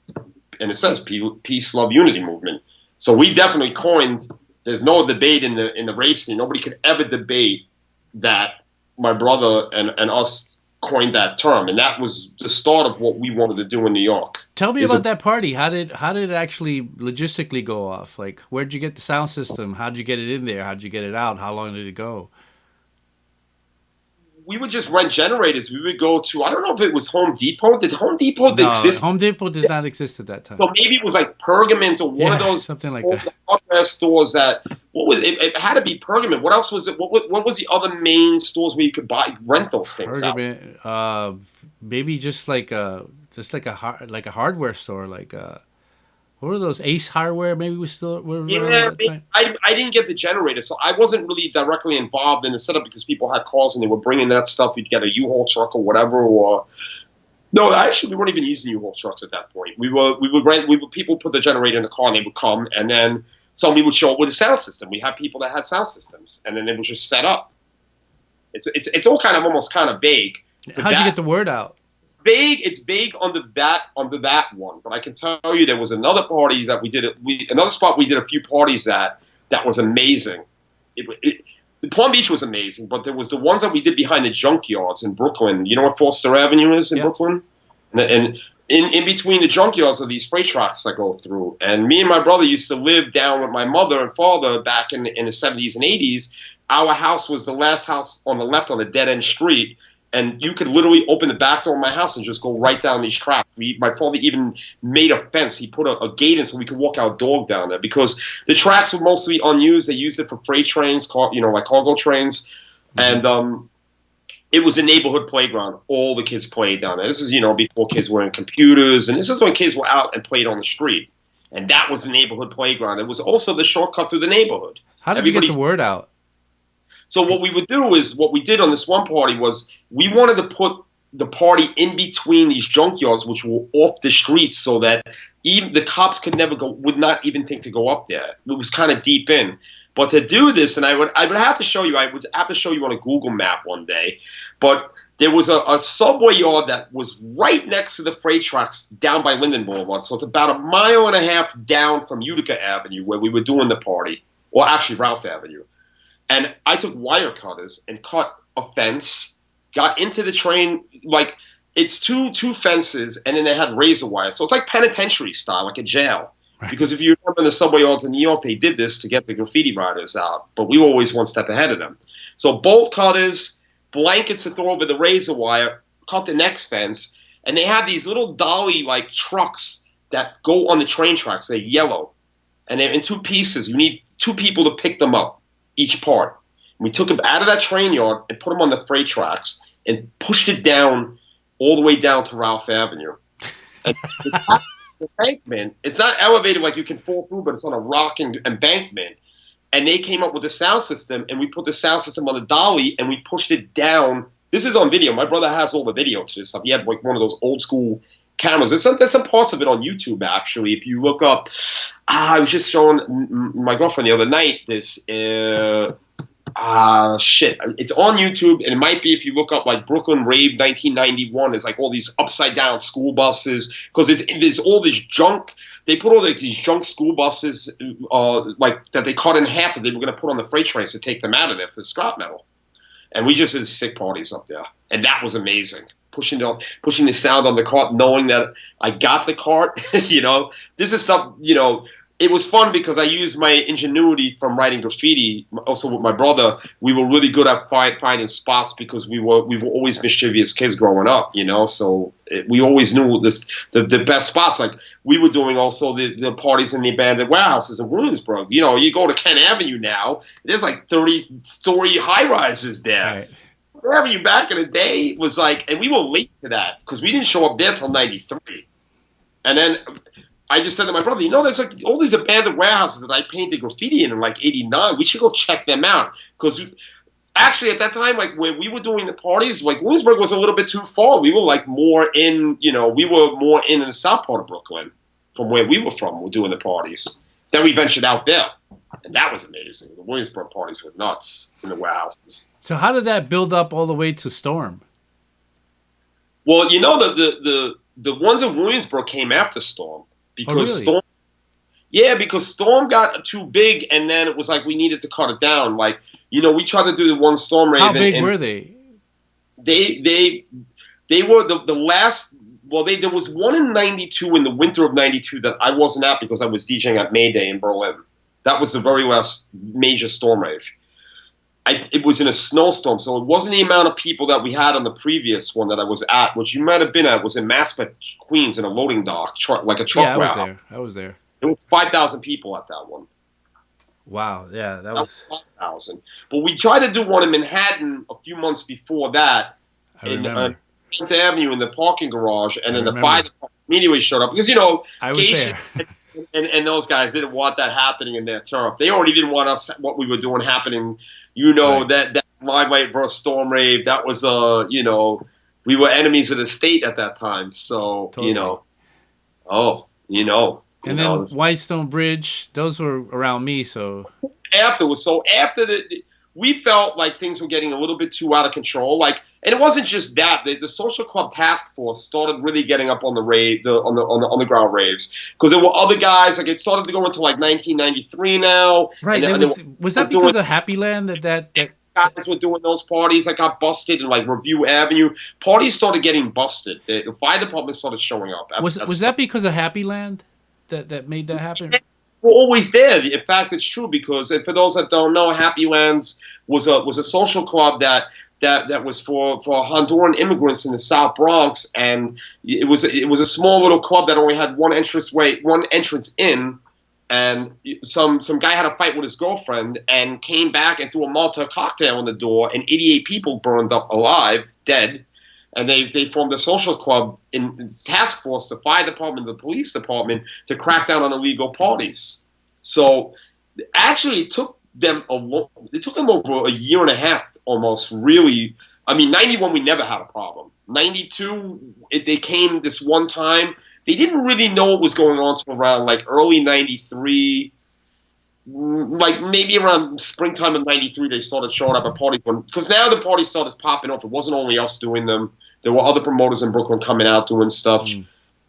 and it says Peace, Love, Unity Movement. So we definitely coined. There's no debate in the rave scene. Nobody could ever debate that. My brother and us coined that term, and that was the start of what we wanted to do in New York. Tell me about that party. How did it actually logistically go off? Like, where'd you get the sound system? How'd you get it in there? How'd you get it out? How long did it go? We would just rent generators. We would go to, I don't know if it was Home Depot. Did Home Depot exist? Home Depot did not exist at that time. So maybe it was like Pergament or one of those something like that. hardware stores that. What was it? It had to be Pergament. What else was it? What was the other main stores where you could rent those things? Pergament, maybe just like a hardware store, like what were those, Ace Hardware? Maybe we still were. Yeah, I didn't get the generator, so I wasn't really directly involved in the setup because people had calls and they were bringing that stuff. You'd get a U-Haul truck or whatever, or No, actually, we weren't even using U-Haul trucks at that point. We would people put the generator in the car and they would come, and then somebody would show up with a sound system. We had people that had sound systems, and then they would just set up. It's all kind of almost kind of vague. But How'd you get the word out? vague. It's vague under that one. But I can tell you there was another party that we did. Another spot we did a few parties at that was amazing. The Palm Beach was amazing, but there was the ones that we did behind the junkyards in Brooklyn. You know where Foster Avenue is in Brooklyn? And in between the junkyards are these freight trucks that go through. And me and my brother used to live down with my mother and father back in the 70s and 80s. Our house was the last house on the left on a dead-end street. And you could literally open the back door of my house and just go right down these tracks. My father even made a fence. He put a gate in so we could walk our dog down there because the tracks were mostly unused. They used it for freight trains, like cargo trains. And it was a neighborhood playground. All the kids played down there. This is, before kids were in computers. And this is when kids were out and played on the street. And that was the neighborhood playground. It was also the shortcut through the neighborhood. How did you get the word out? So what we would do is, what we did on this one party was we wanted to put the party in between these junkyards, which were off the streets, so that even the cops would not even think to go up there. It was kind of deep in. But to do this, and I would have to show you, on a Google map one day, but there was a subway yard that was right next to the freight tracks down by Linden Boulevard. So it's about a mile and a half down from Utica Avenue where we were doing the party, or actually Ralph Avenue. And I took wire cutters and cut a fence, got into the train, like it's two fences, and then they had razor wire. So it's like penitentiary style, like a jail. Right. Because if you remember the subway yards in New York, they did this to get the graffiti writers out. But we were always one step ahead of them. So bolt cutters, blankets to throw over the razor wire, cut the next fence, and they had these little dolly-like trucks that go on the train tracks. They're yellow. And they're in two pieces. You need two people to pick them up. Each part. And we took them out of that train yard and put them on the freight tracks and pushed it down all the way down to Ralph Avenue. And the embankment, it's not elevated like you can fall through, but it's on a rocking embankment. And they came up with a sound system, and we put the sound system on the dolly, and we pushed it down. This is on video. My brother has all the video to this stuff. He had like one of those old school cameras. There's some parts of it on YouTube, actually. If you look up, I was just showing my girlfriend the other night this, it's on YouTube, and it might be if you look up like Brooklyn Rave 1991, there's like all these upside down school buses, because there's all this junk. They put all these junk school buses like that they cut in half that they were going to put on the freight trains to take them out of there for the scrap metal. And we just did sick parties up there, and that was amazing. Pushing the sound on the cart, knowing that I got the cart. This is stuff. It was fun because I used my ingenuity from writing graffiti. Also with my brother, we were really good at finding spots because we were always mischievous kids growing up. So we always knew the best spots. Like we were doing also the parties in the abandoned warehouses in Williamsburg. You go to Kent Avenue now, there's like 30-story high rises there. Right. Avenue back in the day was like, and we were late to that because we didn't show up there till '93. And then I just said to my brother, there's like all these abandoned warehouses that I painted graffiti in like '89. We should go check them out because actually at that time, like when we were doing the parties, like Williamsburg was a little bit too far. We were like more in, we were more in the south part of Brooklyn from where we were from. We're doing the parties. Then we ventured out there. And that was amazing. The Williamsburg parties were nuts in the warehouses. So how did that build up all the way to Storm? Well, the ones in Williamsburg came after Storm because really? because Storm got too big, and then it was like we needed to cut it down. Like we tried to do the one Storm Rave. How big were they? They were the last. Well, there was one in '92 in the winter of '92 that I wasn't at because I was DJing at May Day in Berlin. That was the very last major storm rave. It was in a snowstorm, so it wasn't the amount of people that we had on the previous one that I was at, which you might have been at, was in Maspeth, Queens, in a loading dock, like a truck route. I was there. There were 5,000 people at that one. Wow, yeah, that was 5,000. But we tried to do one in Manhattan a few months before that. I remember. 10th Avenue in the parking garage, and then the fire department immediately showed up because I was there. And those guys didn't want that happening in their turf. They already didn't want what we were doing happening. Right. That My Way versus Storm Rave. That was we were enemies of the state at that time. So Totally. you know, oh, you know, And then Whitestone Bridge, those were around me. So afterwards. So after we felt like things were getting a little bit too out of control. Like, and it wasn't just that. The social club task force started really getting up on the rave, on the underground raves, because there were other guys. Like, it started to go into like 1993 now. Right. Was that because of Happy Land that guys were doing those parties that got busted in like Review Avenue? Parties started getting busted. The fire department started showing up. Was that because of Happy Land that made that happen? We're always there. In fact, it's true, because for those that don't know, Happy Lands was a social club that was for Honduran immigrants in the South Bronx, and it was a small little club that only had one entrance in, and some guy had a fight with his girlfriend and came back and threw a Molotov cocktail on the door, and 88 people burned up alive, dead. And they formed a social club in task force, the fire department, the police department, to crack down on illegal parties. So actually, it took them over a year and a half almost. Really, I mean, 91 we never had a problem. 92 they came this one time. They didn't really know what was going on until around like early 93. Like maybe around springtime of 93, they started showing up at parties. Because now the parties started popping off. It wasn't only us doing them. There were other promoters in Brooklyn coming out doing stuff.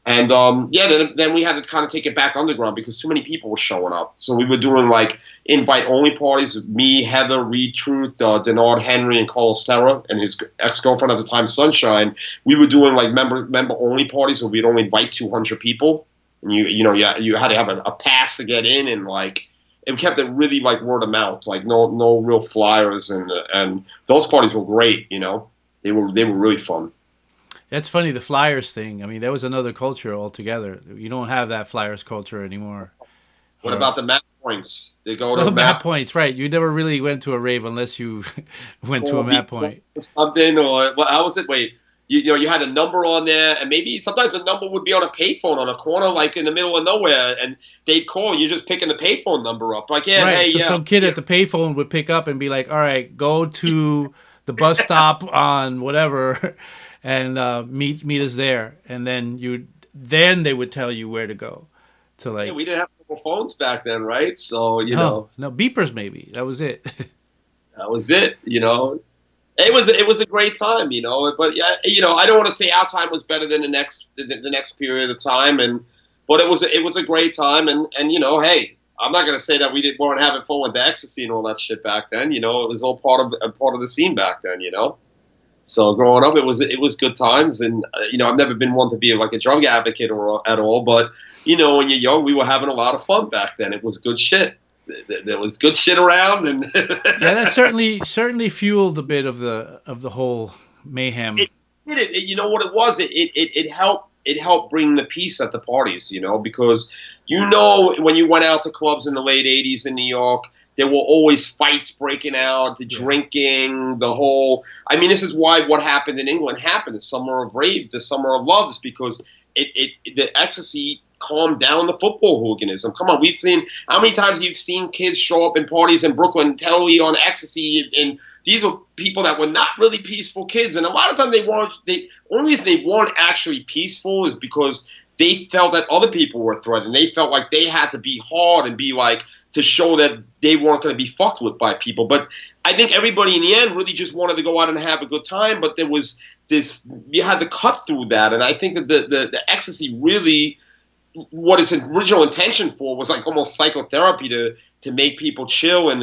And then we had to kind of take it back underground because too many people were showing up. So we were doing like invite-only parties. Me, Heather, Reed Truth, Denard Henry, and Carlos Terra, and his ex-girlfriend at the time, Sunshine. We were doing like member-only parties where we'd only invite 200 people. And you had to have a pass to get in, and like it kept it really like word of mouth, like no real flyers, and those parties were great. You know, they were really fun. That's funny, the flyers thing. I mean, that was another culture altogether. You don't have that flyers culture anymore. What about the map points? They go to the map points, right? You never really went to a rave unless you went to a map point. Something, or how was it? Wait, you had a number on there, and maybe sometimes a number would be on a payphone on a corner, like in the middle of nowhere, and they'd call. You're just picking the payphone number up, like right. So some kid at the payphone would pick up and be like, "All right, go to the bus stop on whatever." And meet us there, and then they would tell you where to go. To like, we didn't have mobile phones back then, right? So no beepers, maybe that was it. That was it. It was a great time, But yeah, I don't want to say our time was better than the next period of time, but it was a great time, and hey, I'm not gonna say that we weren't having fun with the ecstasy and all that shit back then. It was all part of the scene back then. So growing up, it was good times, and I've never been one to be like a drug advocate at all, but when you're young, we were having a lot of fun back then. It was good shit. There was good shit around, and yeah, that certainly fueled a bit of the whole mayhem. It you know what it was? It helped bring the peace at the parties, because when you went out to clubs in the late '80s in New York, there were always fights breaking out, the drinking, the whole. I mean, this is why what happened in England happened. The summer of rave, the summer of loves, because the ecstasy calmed down the football hooliganism. Come on, we've seen how many times you've seen kids show up in parties in Brooklyn, totally on ecstasy, and these were people that were not really peaceful kids. And a lot of times the only reason they weren't actually peaceful is because they felt that other people were threatened. They felt like they had to be hard and be like, to show that they weren't going to be fucked with by people. But I think everybody in the end really just wanted to go out and have a good time. But there was this, you had to cut through that. And I think that the ecstasy really, what its original intention for was like almost psychotherapy to make people chill and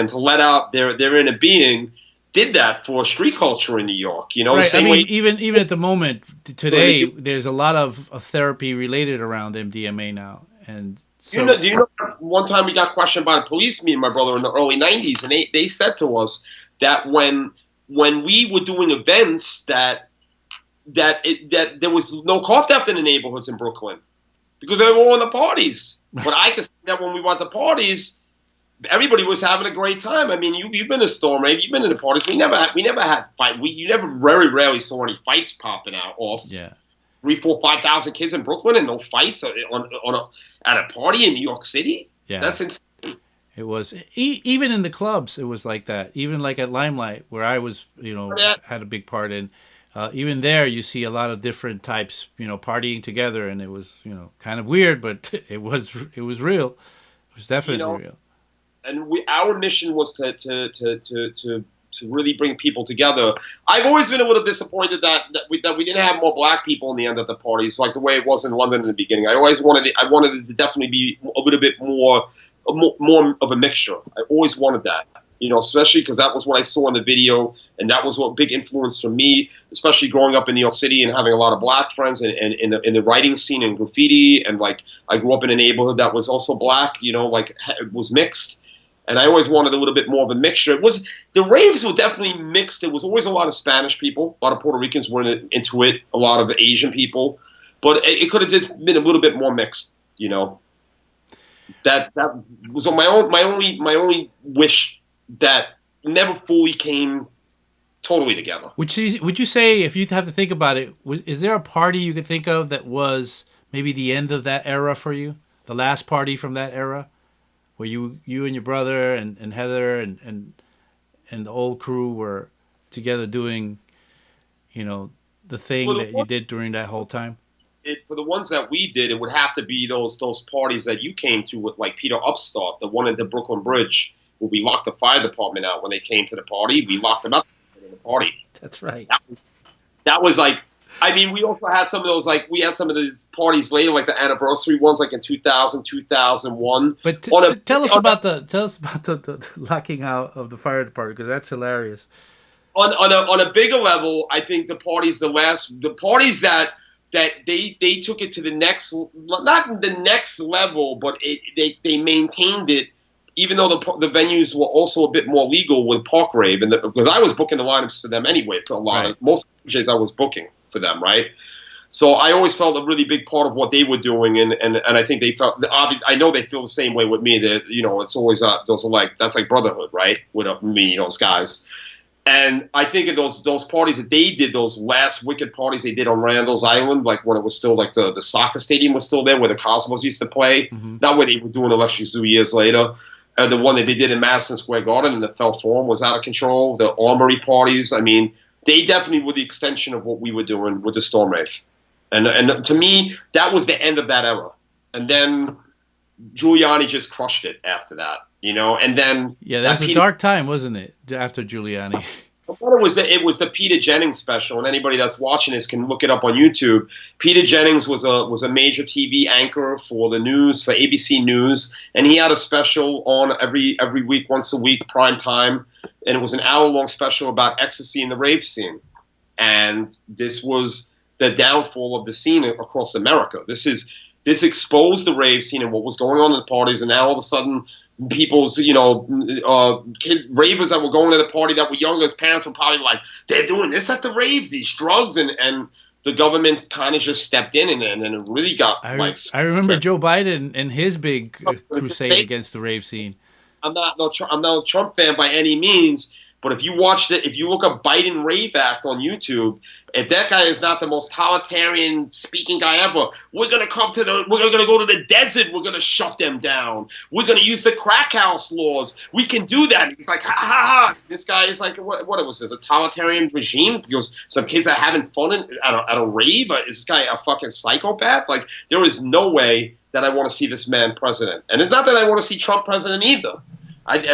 to let out their inner being. Did that for street culture in New York, right. Same I mean, way, even at the moment today, there's a lot of therapy related around MDMA now. And so, do you know one time we got questioned by the police, me and my brother, in the early '90s, and they said to us that when we were doing events that there was no car theft in the neighborhoods in Brooklyn because they were all in the parties. But I could see that when we went to parties, everybody was having a great time. I mean, you've been to Storm Rave, you've been to the parties. We never had fight. You never very rarely saw any fights popping off. Yeah. 3,000, 4,000, 5,000 kids in Brooklyn and no fights at a party in New York City. Yeah, that's insane. It was even in the clubs. It was like that. Even like at Limelight, where I was, had a big part in. even there you see a lot of different types, partying together, and it was, kind of weird, but it was real. It was definitely real. And our mission was to really bring people together. I've always been a little disappointed that we didn't have more black people in the end of the parties, like the way it was in London in the beginning. I wanted it to definitely be a little bit more of a mixture. I always wanted that, especially because that was what I saw in the video, and that was what big influence for me, especially growing up in New York City and having a lot of black friends and in the writing scene and graffiti, and like I grew up in a neighborhood that was also black, like it was mixed. And I always wanted a little bit more of a mixture. The raves were definitely mixed. There was always a lot of Spanish people, a lot of Puerto Ricans were into it, a lot of Asian people, but it could have just been a little bit more mixed. That was my only wish that never fully came totally together. Would you say, if you'd have to think about it, is there a party you could think of that was maybe the end of that era for you, the last party from that era? Where you and your brother and Heather and the old crew were together doing, the thing that you did during that whole time? For the ones that we did, it would have to be those parties that you came to with, like Peter Upstart, the one at the Brooklyn Bridge, where we locked the fire department out when they came to the party. We locked them up in the party. That's right. That was like, I mean, we also had some of those, like, we had some of these parties later, like the anniversary ones, like in 2000, 2001. But tell us about the locking out of the fire department, because that's hilarious. On a bigger level, I think the parties that they took it to the next, not the next level, but they maintained it, even though the venues were also a bit more legal with Park Rave, because I was booking the lineups for them anyway. For most DJs I was booking for them, right? So I always felt a really big part of what they were doing, and I think they felt. I know they feel the same way with me. That it's always those are like, that's like brotherhood, right? With me, those guys. And I think of those parties that they did, those last wicked parties they did on Randall's Island, like when it was still like the soccer stadium was still there, where the Cosmos used to play. Mm-hmm. Not where they were doing Electric Zoo years later. The one that they did in Madison Square Garden in the Fell Forum was out of control. The Armory parties, I mean, they definitely were the extension of what we were doing with the Storm Rave. And to me, that was the end of that era. And then Giuliani just crushed it after that, and then... Yeah, that was a dark time, wasn't it, after Giuliani? It was the Peter Jennings special, and anybody that's watching this can look it up on YouTube. Peter Jennings was a major TV anchor for the news, for ABC News, and he had a special on every week, once a week, prime time, and it was an hour-long special about ecstasy in the rave scene. And this was the downfall of the scene across America. This exposed the rave scene and what was going on in the parties, and now all of a sudden people's, ravers that were going to the party that were younger, as parents were probably like, they're doing this at the raves, these drugs, and the government kind of just stepped in and it really got I remember Joe Biden and his big crusade against the rave scene. I'm not a Trump fan by any means, but if you look up Biden Rave Act on YouTube, if that guy is not the most totalitarian speaking guy ever, we're gonna go to the desert, we're gonna shut them down. We're gonna use the crack house laws. We can do that. He's like, ha ha ha. This guy is like, what was this? A totalitarian regime? Because some kids are having fun at a rave? Is this guy a fucking psychopath? Like, there is no way that I want to see this man president. And it's not that I want to see Trump president either.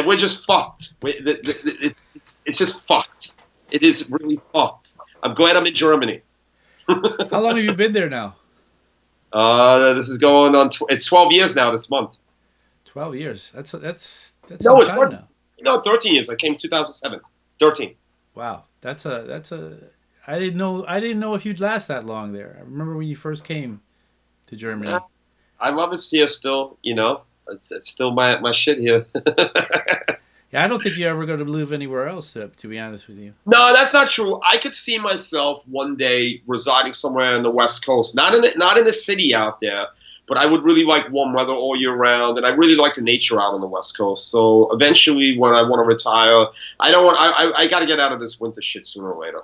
We're just fucked. It's just fucked. It is really fucked. I'm glad I'm in Germany. How long have you been there now? This is going on. It's 12 years now this month. 12 years. That's no, it's time now. No, 13 years. I came in 2007. 13. Wow, that's a. I didn't know if you'd last that long there. I remember when you first came to Germany. I love it here still. It's still my shit here. Yeah, I don't think you're ever going to live anywhere else, to be honest with you. No, that's not true. I could see myself one day residing somewhere on the West Coast, not in the city out there, but I would really like warm weather all year round, and I really like the nature out on the West Coast. So eventually, when I want to retire, I got to get out of this winter shit sooner or later.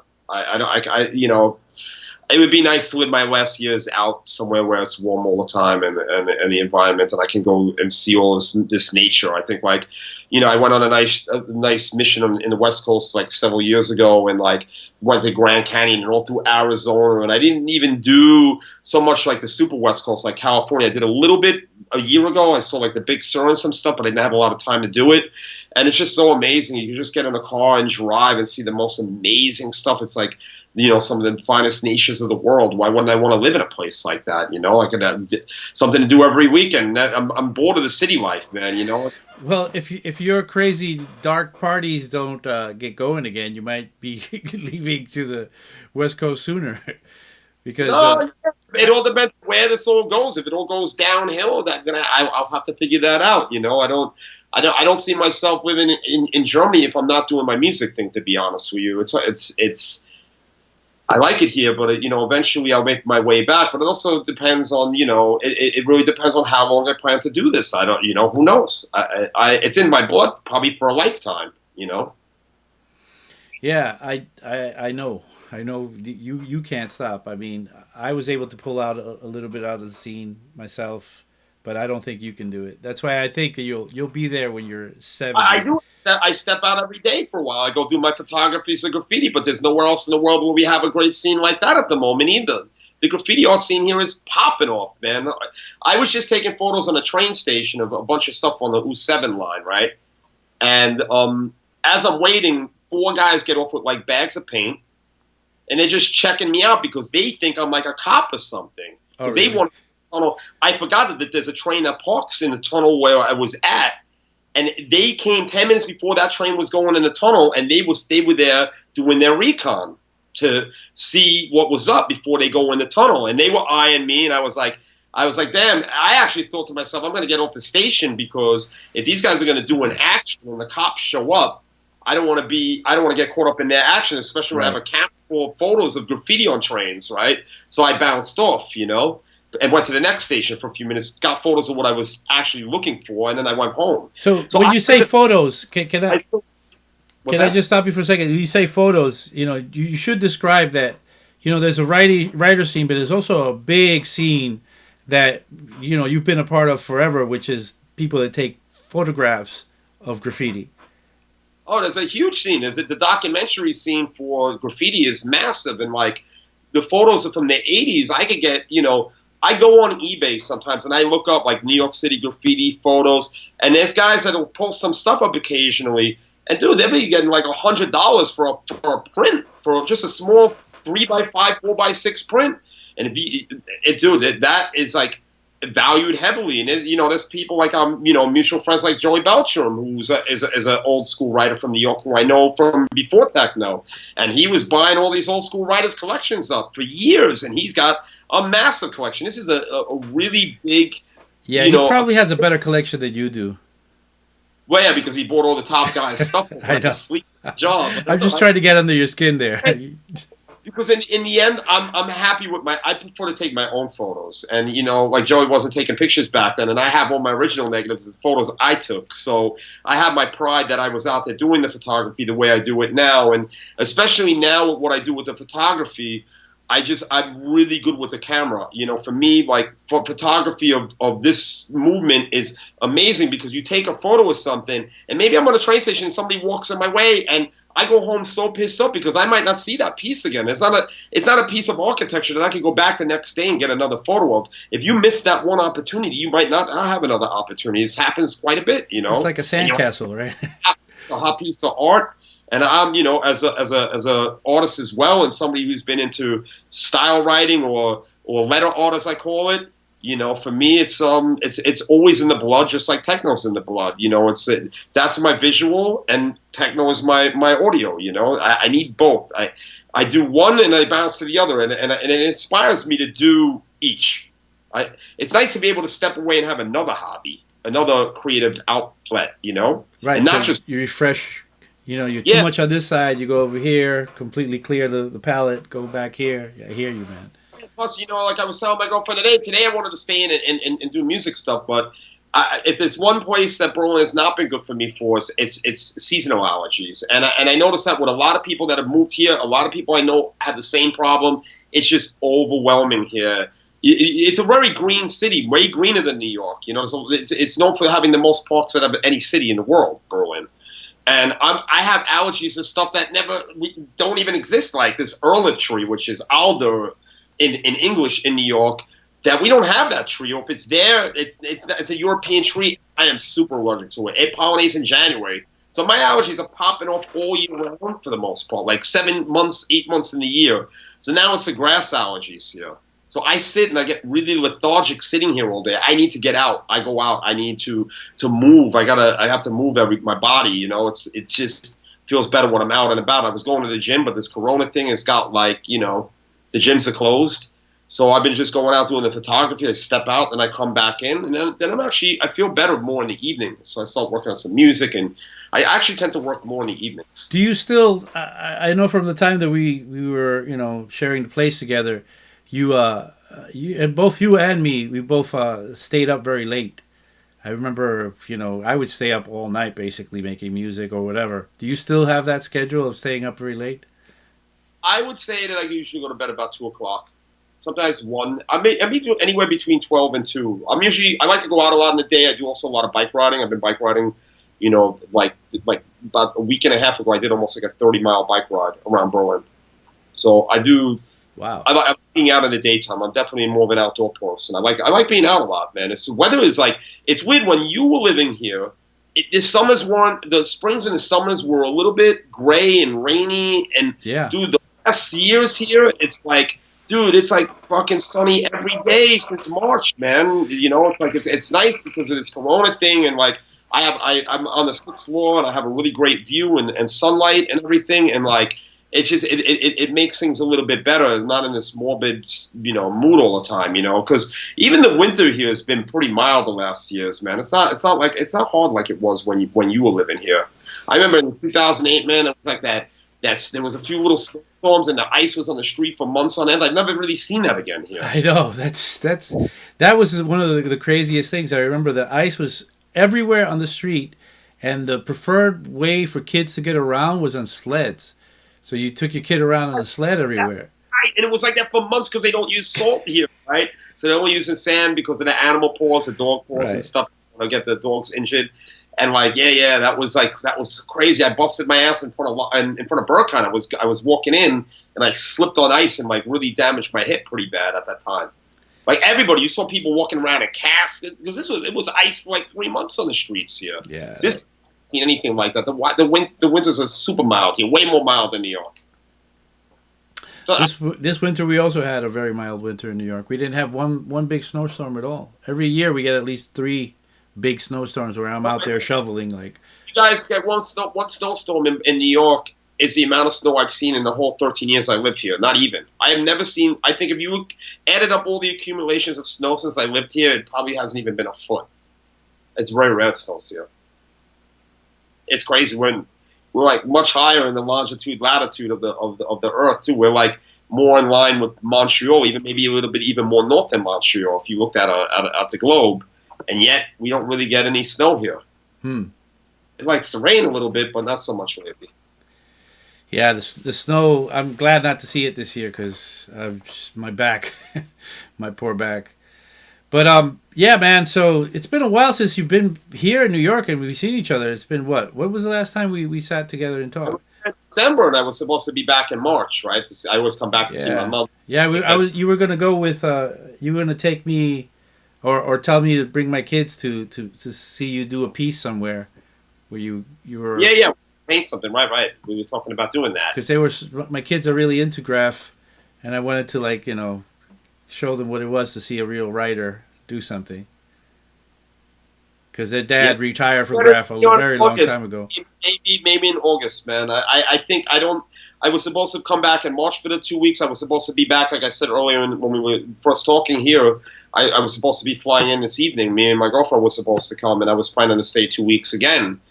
it would be nice to live my last years out somewhere where it's warm all the time and the environment, and I can go and see all this nature. I think, like, you know, I went on a nice mission in the West Coast like several years ago, and like went to Grand Canyon and all through Arizona, and I didn't even do so much like the super West Coast like California. I did a little bit a year ago. I saw like the Big Sur and some stuff, but I didn't have a lot of time to do it. And it's just so amazing. You can just get in a car and drive and see the most amazing stuff. It's like, you know, some of the finest niches of the world. Why wouldn't I want to live in a place like that? You know, I could have something to do every weekend. I'm bored of the city life, man. You know. Well, if your crazy dark parties don't get going again, you might be leaving to the West Coast sooner. Because it all depends where this all goes. If it all goes downhill, I'll have to figure that out. You know, I don't see myself living in Germany if I'm not doing my music thing. To be honest with you, it's I like it here, but you know, eventually I'll make my way back. But it also depends on, you know, it really depends on how long I plan to do this. I don't, you know, who knows? It's in my blood, probably for a lifetime. You know. Yeah, I know. I know you can't stop. I mean, I was able to pull out a little bit out of the scene myself, but I don't think you can do it. That's why I think that you'll be there when you're 70. I do. I step out every day for a while. I go do my photography and graffiti, but there's nowhere else in the world where we have a great scene like that at the moment either. The graffiti art scene here is popping off, man. I was just taking photos on a train station of a bunch of stuff on the U7 line, right? And as I'm waiting, 4 guys get off with like bags of paint. And they're just checking me out because they think I'm like a cop or something. Oh, really? They want tunnel. I forgot that there's a train that parks in the tunnel where I was at, and they came 10 minutes before that train was going in the tunnel, and they were there doing their recon to see what was up before they go in the tunnel, and they were eyeing me, and I was like, damn. I actually thought to myself, I'm going to get off the station because if these guys are going to do an action and the cops show up, I don't want to get caught up in their action, especially when I have a camera full of photos of graffiti on trains, right? So I bounced off, you know, and went to the next station for a few minutes, got photos of what I was actually looking for, and then I went home. So when you say photos, can I just stop you for a second? When you say photos, you know, you should describe that, you know, there's a writer scene, but there's also a big scene that, you know, you've been a part of forever, which is people that take photographs of graffiti. Oh, there's a huge scene. The documentary scene for graffiti is massive, and like the photos are from the 80s. I could get, you know, I go on eBay sometimes and I look up like New York City graffiti photos, and there's guys that'll post some stuff up occasionally, and dude, they'll be getting like $100 for a print, for just a small 3x5, 4x6 print, and dude, that is like valued heavily. And you know, there's people like you know, mutual friends like Joey Beltram, who's is an old school writer from New York who I know from before techno, and he was buying all these old school writers collections up for years, and he's got a massive collection. This is a really big. Yeah, he probably has a better collection than you do. Well, yeah, because he bought all the top guys' stuff. I know. Sleep job. I'm just trying to get under your skin there. Because in the end, I'm happy with I prefer to take my own photos. And, you know, like Joey wasn't taking pictures back then, and I have all my original negatives, the photos I took. So I have my pride that I was out there doing the photography the way I do it now. And especially now with what I do with the photography, I'm really good with the camera. You know, for me, like, for photography of this movement is amazing because you take a photo of something, and maybe I'm on a train station and somebody walks in my way, and I go home so pissed up because I might not see that piece again. It's not a piece of architecture that I can go back the next day and get another photo of. If you miss that one opportunity, you might not have another opportunity. This happens quite a bit, you know. It's like a sandcastle, right? A hot piece of art. And I'm, you know, as a artist as well, and somebody who's been into style writing or letter art, as I call it. You know, for me, it's always in the blood, just like techno's in the blood. You know, that's my visual, and techno is my audio. You know, I need both. I do one and I bounce to the other, and it inspires me to do each. It's nice to be able to step away and have another hobby, another creative outlet. You know, right? And not so just you refresh. You know, you're too much on this side. You go over here, completely clear the palette. Go back here. Yeah, I hear you, man. Plus, you know, like I was telling my girlfriend today I wanted to stay in and do music stuff, but if there's one place that Berlin has not been good for me for, it's seasonal allergies. And I noticed that with a lot of people that have moved here, a lot of people I know have the same problem. It's just overwhelming here. It's a very green city, way greener than New York. You know, so it's known for having the most parks out of any city in the world, Berlin. And I have allergies to stuff that don't even exist, like this Erlen tree, which is alder in English in New York. That we don't have that tree, or if it's there, it's a European tree. I am super allergic to it. It pollinates in January, so my allergies are popping off all year round for the most part, like 7 months, 8 months in the year. So now it's the grass allergies here. So I sit and I get really lethargic sitting here all day. I need to get out. I go out. I need to move. I have to move my body. You know, it just feels better when I'm out and about. I was going to the gym, but this Corona thing has got the gyms are closed. So I've been just going out doing the photography. I step out and I come back in, and then I feel better more in the evening. So I start working on some music, and I actually tend to work more in the evenings. Do you still? I know from the time that we were sharing the place together, you and both you and me, we both stayed up very late. I remember I would stay up all night basically making music or whatever. Do you still have that schedule of staying up very late? I would say that I usually go to bed about 2:00. Sometimes 1. I may do anywhere between 12 and 2. I like to go out a lot in the day. I do also a lot of bike riding. I've been bike riding, like about a week and a half ago. I did almost like a 30-mile bike ride around Berlin. So I do. Wow. I like being out in the daytime. I'm definitely more of an outdoor person. I like being out a lot, man. The weather is it's weird when you were living here. The springs and the summers were a little bit gray and rainy. And dude, the last years here, it's like. Dude, it's like fucking sunny every day since March, man. It's nice because of this Corona thing, and I'm on the 6th floor and I have a really great view and sunlight and everything, and it's just it makes things a little bit better, not in this morbid mood all the time, because even the winter here has been pretty mild the last years, man. It's not hard like it was when you were living here. I remember in 2008, man, it was like that. There was a few little storms and the ice was on the street for months on end. I've never really seen that again here. I know that was one of the craziest things. I remember the ice was everywhere on the street, and the preferred way for kids to get around was on sleds. So you took your kid around on a sled everywhere. Right, and it was like that for months because they don't use salt here, right? So they're only using sand because of the animal paws, the dog paws and stuff. Get the dogs injured. And that was crazy. I busted my ass in front of Berkheim. I was walking in and I slipped on ice and really damaged my hip pretty bad at that time. Everybody, you saw people walking around in casts because it was ice for 3 months on the streets here. Yeah, this seen anything like that. The winters are super mild here, way more mild than New York. So this winter we also had a very mild winter in New York. We didn't have one big snowstorm at all. Every year we get at least 3 big snowstorms where I'm out there shoveling. You guys get one snowstorm in New York is the amount of snow I've seen in the whole 13 years I lived here. Not even. I have never seen. I think if you added up all the accumulations of snow since I lived here, it probably hasn't even been a foot. It's very rare snows here. It's crazy when we're much higher in the latitude of the Earth too. We're more in line with Montreal, maybe a little bit even more north than Montreal if you looked at the globe. And yet, we don't really get any snow here. It likes to rain a little bit, but not so much lately. Yeah, the snow, I'm glad not to see it this year because my back, my poor back. But, yeah, man, so it's been a while since you've been here in New York and we've seen each other. It's been what? What was the last time we sat together and talked? December, and I was supposed to be back in March, right? I always come back to see my mother. Yeah, you were going to go with, you were going to take me... Or tell me to bring my kids to see you do a piece somewhere where you were... Yeah, paint something, right. We were talking about doing that. Because my kids are really into graph, and I wanted to, show them what it was to see a real writer do something. Because their dad retired from graph a very long time ago. Maybe in August, man. I was supposed to come back in March for the 2 weeks. I was supposed to be back, like I said earlier when we were first talking here. I was supposed to be flying in this evening. Me and my girlfriend were supposed to come, and I was planning to stay 2 weeks again.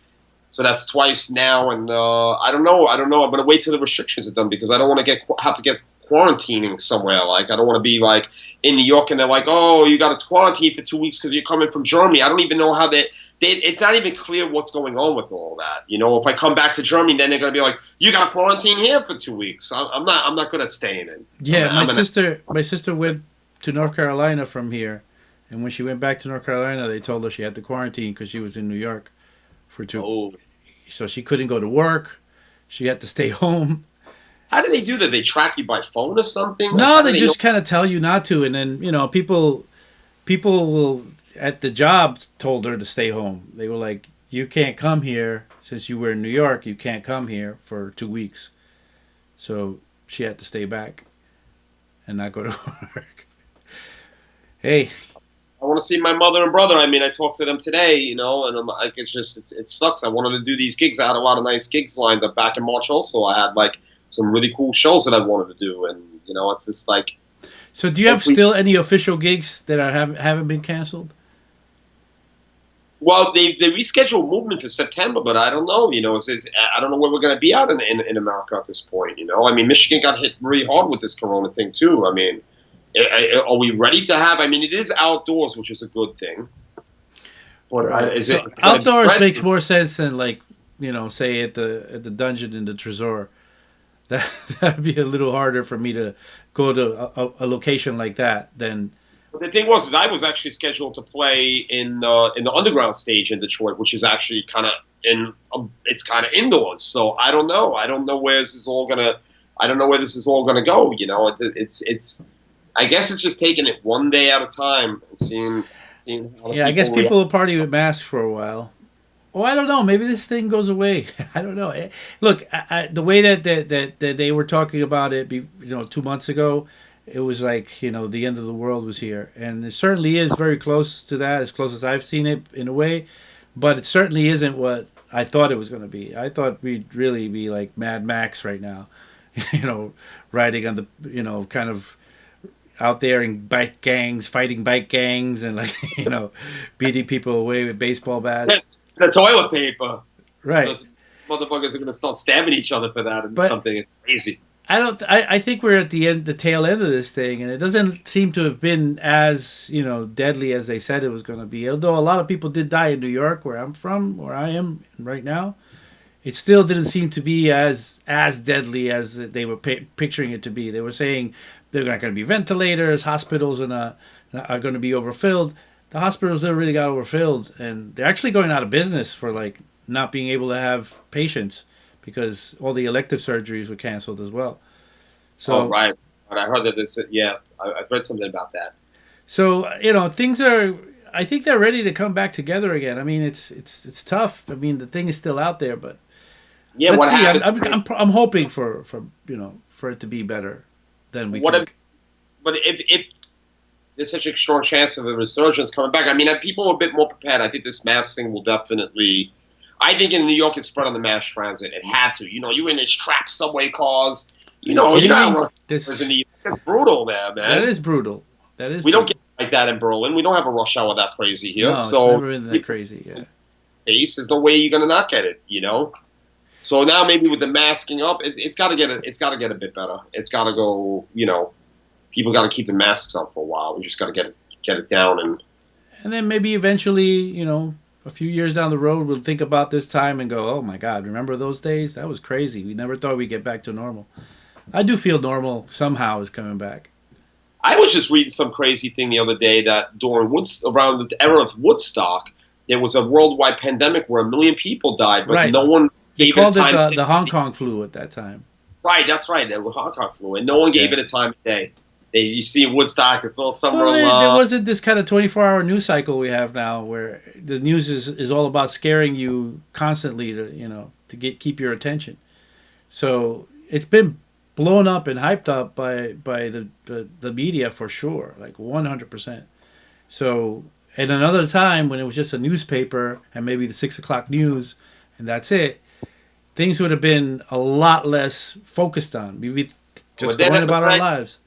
So that's twice now, and I don't know. I'm going to wait till the restrictions are done because I don't want to have to get quarantining somewhere. Like, I don't want to be like in New York and they're like, oh, you got to quarantine for 2 weeks because you're coming from Germany. I don't even know how it's not even clear what's going on with all that. You know, if I come back to Germany, then they're going to be like, you got to quarantine here for 2 weeks. I'm not good at staying in. Yeah, my sister went to North Carolina from here, and when she went back to North Carolina, they told her she had to quarantine because she was in New York for 2. Oh. So she couldn't go to work. She had to stay home. How do they do that? They track you by phone or something? No, they just kind of tell you not to, and then people will at the job told her to stay home. They were like, "You can't come here since you were in New York. You can't come here for 2 weeks." So she had to stay back and not go to work. Hey, I want to see my mother and brother. I mean, I talked to them today, and I'm like, it sucks. I wanted to do these gigs. I had a lot of nice gigs lined up back in March. Also, I had like some really cool shows that I wanted to do, and it's just like. So, do you have still any official gigs that haven't been canceled? Well, they rescheduled Movement for September, but I don't know. I don't know where we're going to be out in America at this point. I mean, Michigan got hit really hard with this Corona thing too. I mean, are we ready to have? I mean, it is outdoors, which is a good thing. But right. Outdoors makes more sense than say at the dungeon in the Tresor. That'd be a little harder for me to go to a location like that than. The thing was, I was actually scheduled to play in the underground stage in Detroit, which is actually kind of it's kind of indoors. So I don't know. I don't know where this is all gonna. I don't know where this is all gonna go. It's. I guess it's just taking it one day at a time and seeing. Yeah, I guess people will party with masks for a while. Oh, I don't know. Maybe this thing goes away. I don't know. Look, the way that they were talking about it, 2 months ago, it was like the end of the world was here, and it certainly is very close to that, as close as I've seen it in a way. But it certainly isn't what I thought it was going to be. I thought we'd really be like Mad Max right now, riding on the kind of out there in bike gangs, fighting bike gangs, and beating people away with baseball bats. The toilet paper. Right. Those motherfuckers are going to start stabbing each other for that and something. It's crazy. I think we're at the tail end of this thing, and it doesn't seem to have been as, deadly as they said it was going to be. Although a lot of people did die in New York, where I'm from, where I am right now. It still didn't seem to be as deadly as they were picturing it to be. They were saying they're not going to be ventilators, hospitals are going to be overfilled. The hospitals never really got overfilled, and they're actually going out of business for not being able to have patients because all the elective surgeries were canceled as well. So, right. I heard that I've read something about that. So, things are, I think they're ready to come back together again. I mean, it's tough. I mean, the thing is still out there, but yeah, let's see. I'm hoping for it to be better than we think. But if there's such a strong chance of a resurgence coming back. I mean, people are a bit more prepared. I think this mask thing will definitely. I think in New York it spread on the mass transit. It had to. You're in these trapped subway cars. This it's brutal there, man. That is brutal. We don't get like that in Berlin. We don't have a rush hour that crazy here. No, so it's never been that crazy. Yeah. There's no way you're gonna not get it. So now maybe with the masking up, it's got to get a bit better. It's got to go. People got to keep the masks on for a while. We just got to get it down, and then maybe eventually, a few years down the road, we'll think about this time and go, "Oh my God, remember those days? That was crazy. We never thought we'd get back to normal." I do feel normal somehow is coming back. I was just reading some crazy thing the other day that around the era of Woodstock, there was a worldwide pandemic where 1 million people died, but no one gave it a time. They called it the Hong Kong flu at that time. Right, that's right. It was Hong Kong flu, and no one gave it a time of day. You see Woodstock, it's all summer long. There wasn't this kind of 24-hour news cycle we have now, where the news is all about scaring you constantly to keep your attention. So it's been blown up and hyped up by the media for sure, like 100%. So at another time when it was just a newspaper and maybe the 6 o'clock news, and that's it, things would have been a lot less focused on. We'd be just going about our lives.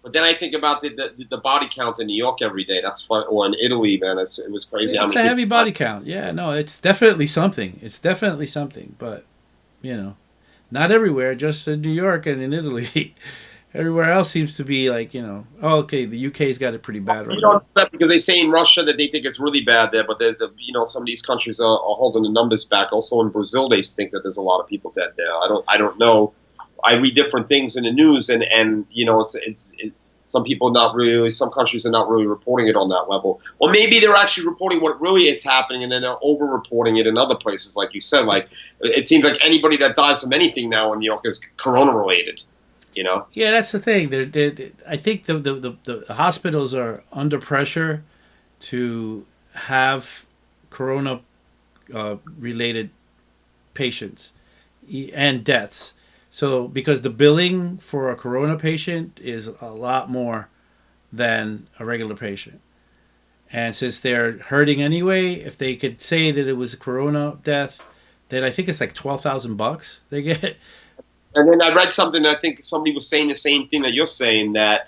But then I think about the body count in New York every day. That's fun. Or in Italy, man, it was crazy. It's a heavy body count. Yeah, no, it's definitely something. But not everywhere. Just in New York and in Italy, Everywhere else seems to be like, oh, okay, the UK's got it pretty bad right You now. don't know that because they say in Russia that they think it's really bad there, but some of these countries are holding the numbers back. Also in Brazil, they think that there's a lot of people dead there. I don't know. I read different things in the news, and some people not really, some countries are not really reporting it on that level, or maybe they're actually reporting what really is happening, and then they're over-reporting it in other places, like you said. Like it seems like anybody that dies from anything now in New York is corona-related. Yeah, that's the thing. I think the hospitals are under pressure to have corona related patients and deaths. So because the billing for a corona patient is a lot more than a regular patient. And since they're hurting anyway, if they could say that it was a corona death, then I think it's like $12,000 they get. And then I read something. I think somebody was saying the same thing that you're saying, that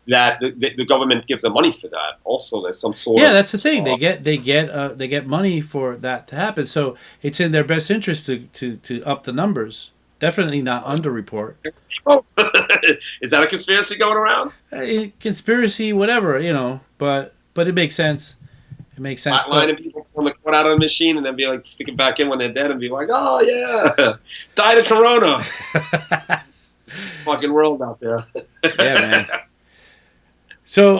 the government gives them money for that. Also, there's some sort of That's the thing. They get money for that to happen. So it's in their best interest to up the numbers. Definitely not underreport. Is that a conspiracy going around? Conspiracy, whatever, but it makes sense. It makes sense. Lining people pulling the cord out of the machine and then be like, stick it back in when they're dead and be like, oh yeah, died of corona. Fucking world out there. Yeah, man. So,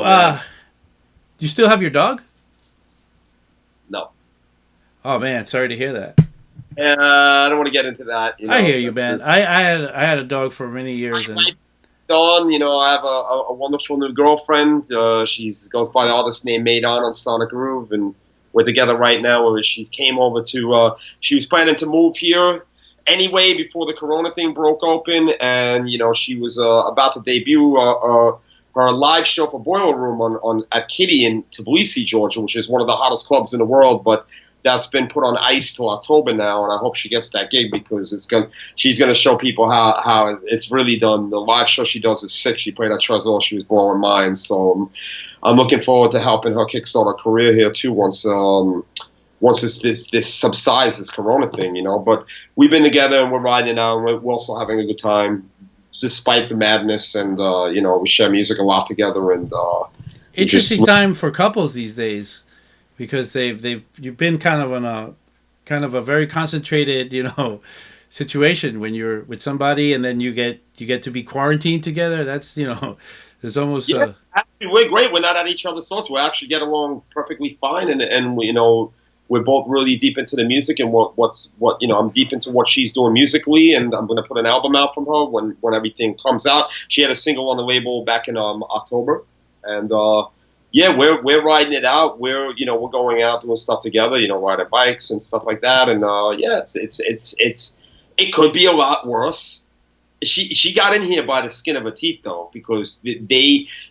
do you still have your dog? No. Oh man, sorry to hear that. I don't want to get into that. I hear you, man. I had a dog for many years, and Dawn, I have a wonderful new girlfriend. She goes by the artist name Maydon on Sonic Groove, and we're together right now. Where she came over to, she was planning to move here anyway before the Corona thing broke open, and she was about to debut her live show for Boiler Room on at Kitty in Tbilisi, Georgia, which is one of the hottest clubs in the world, but that's been put on ice till October now, and I hope she gets that gig because she's gonna show people how it's really done. The live show she does is sick. She played at Trezor, she was blowing minds. So I'm looking forward to helping her kickstart her career here too once this subsides, this Corona thing, But we've been together and we're riding it out, and we're also having a good time despite the madness, and we share music a lot together. And interesting time for couples these days. Because you've been kind of a very concentrated, situation when you're with somebody, and then you get to be quarantined together. That's there's almost actually, we're great. We're not at each other's throats. We actually get along perfectly fine, and we're both really deep into the music, and I'm deep into what she's doing musically, and I'm going to put an album out from her when everything comes out. She had a single on the label back in October, and. Yeah, we're riding it out. We're going out doing stuff together. Riding bikes and stuff like that. And it could be a lot worse. She got in here by the skin of her teeth though, because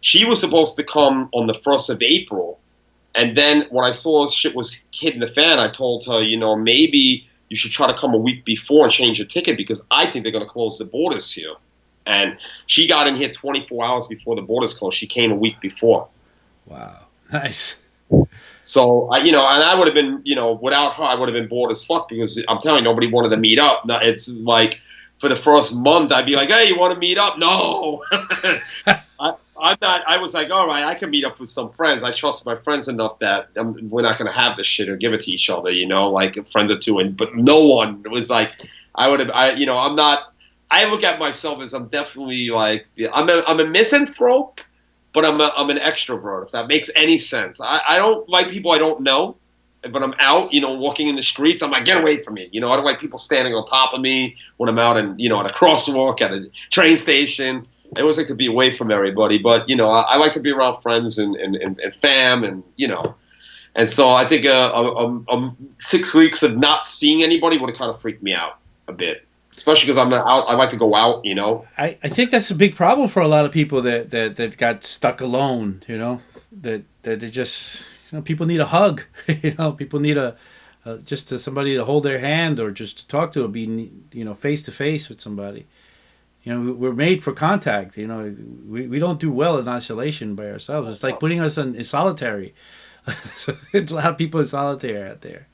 she was supposed to come on the 1st of April, and then when I saw shit was hitting the fan, I told her, maybe you should try to come a week before and change your ticket because I think they're going to close the borders here. And she got in here 24 hours before the borders closed. She came a week before. Wow, nice. So and I would have been, without her, I would have been bored as fuck because I'm telling you, nobody wanted to meet up. It's like for the first month, I'd be like, "Hey, you want to meet up?" No, I'm not. I was like, "All right, I can meet up with some friends. I trust my friends enough that we're not going to have this shit or give it to each other, like a friend or two." But no one was like, I would have. I'm not. I look at myself as I'm definitely like I'm a misanthrope. But I'm an extrovert, if that makes any sense. I don't like people I don't know, but I'm out, walking in the streets. I'm like, get away from me. I don't like people standing on top of me when I'm out and, at a crosswalk, at a train station. I always like to be away from everybody. But, I like to be around friends and fam and, And so I think 6 weeks of not seeing anybody would have kind of freaked me out a bit. Especially because I'm not out. I like to go out, I think that's a big problem for a lot of people that got stuck alone, that they just, people need a hug, people need just somebody to hold their hand or just to talk to, or be, face to face with somebody. We're made for contact, we don't do well in isolation by ourselves. It's like putting us in solitary. So it's a lot of people in solitary out there.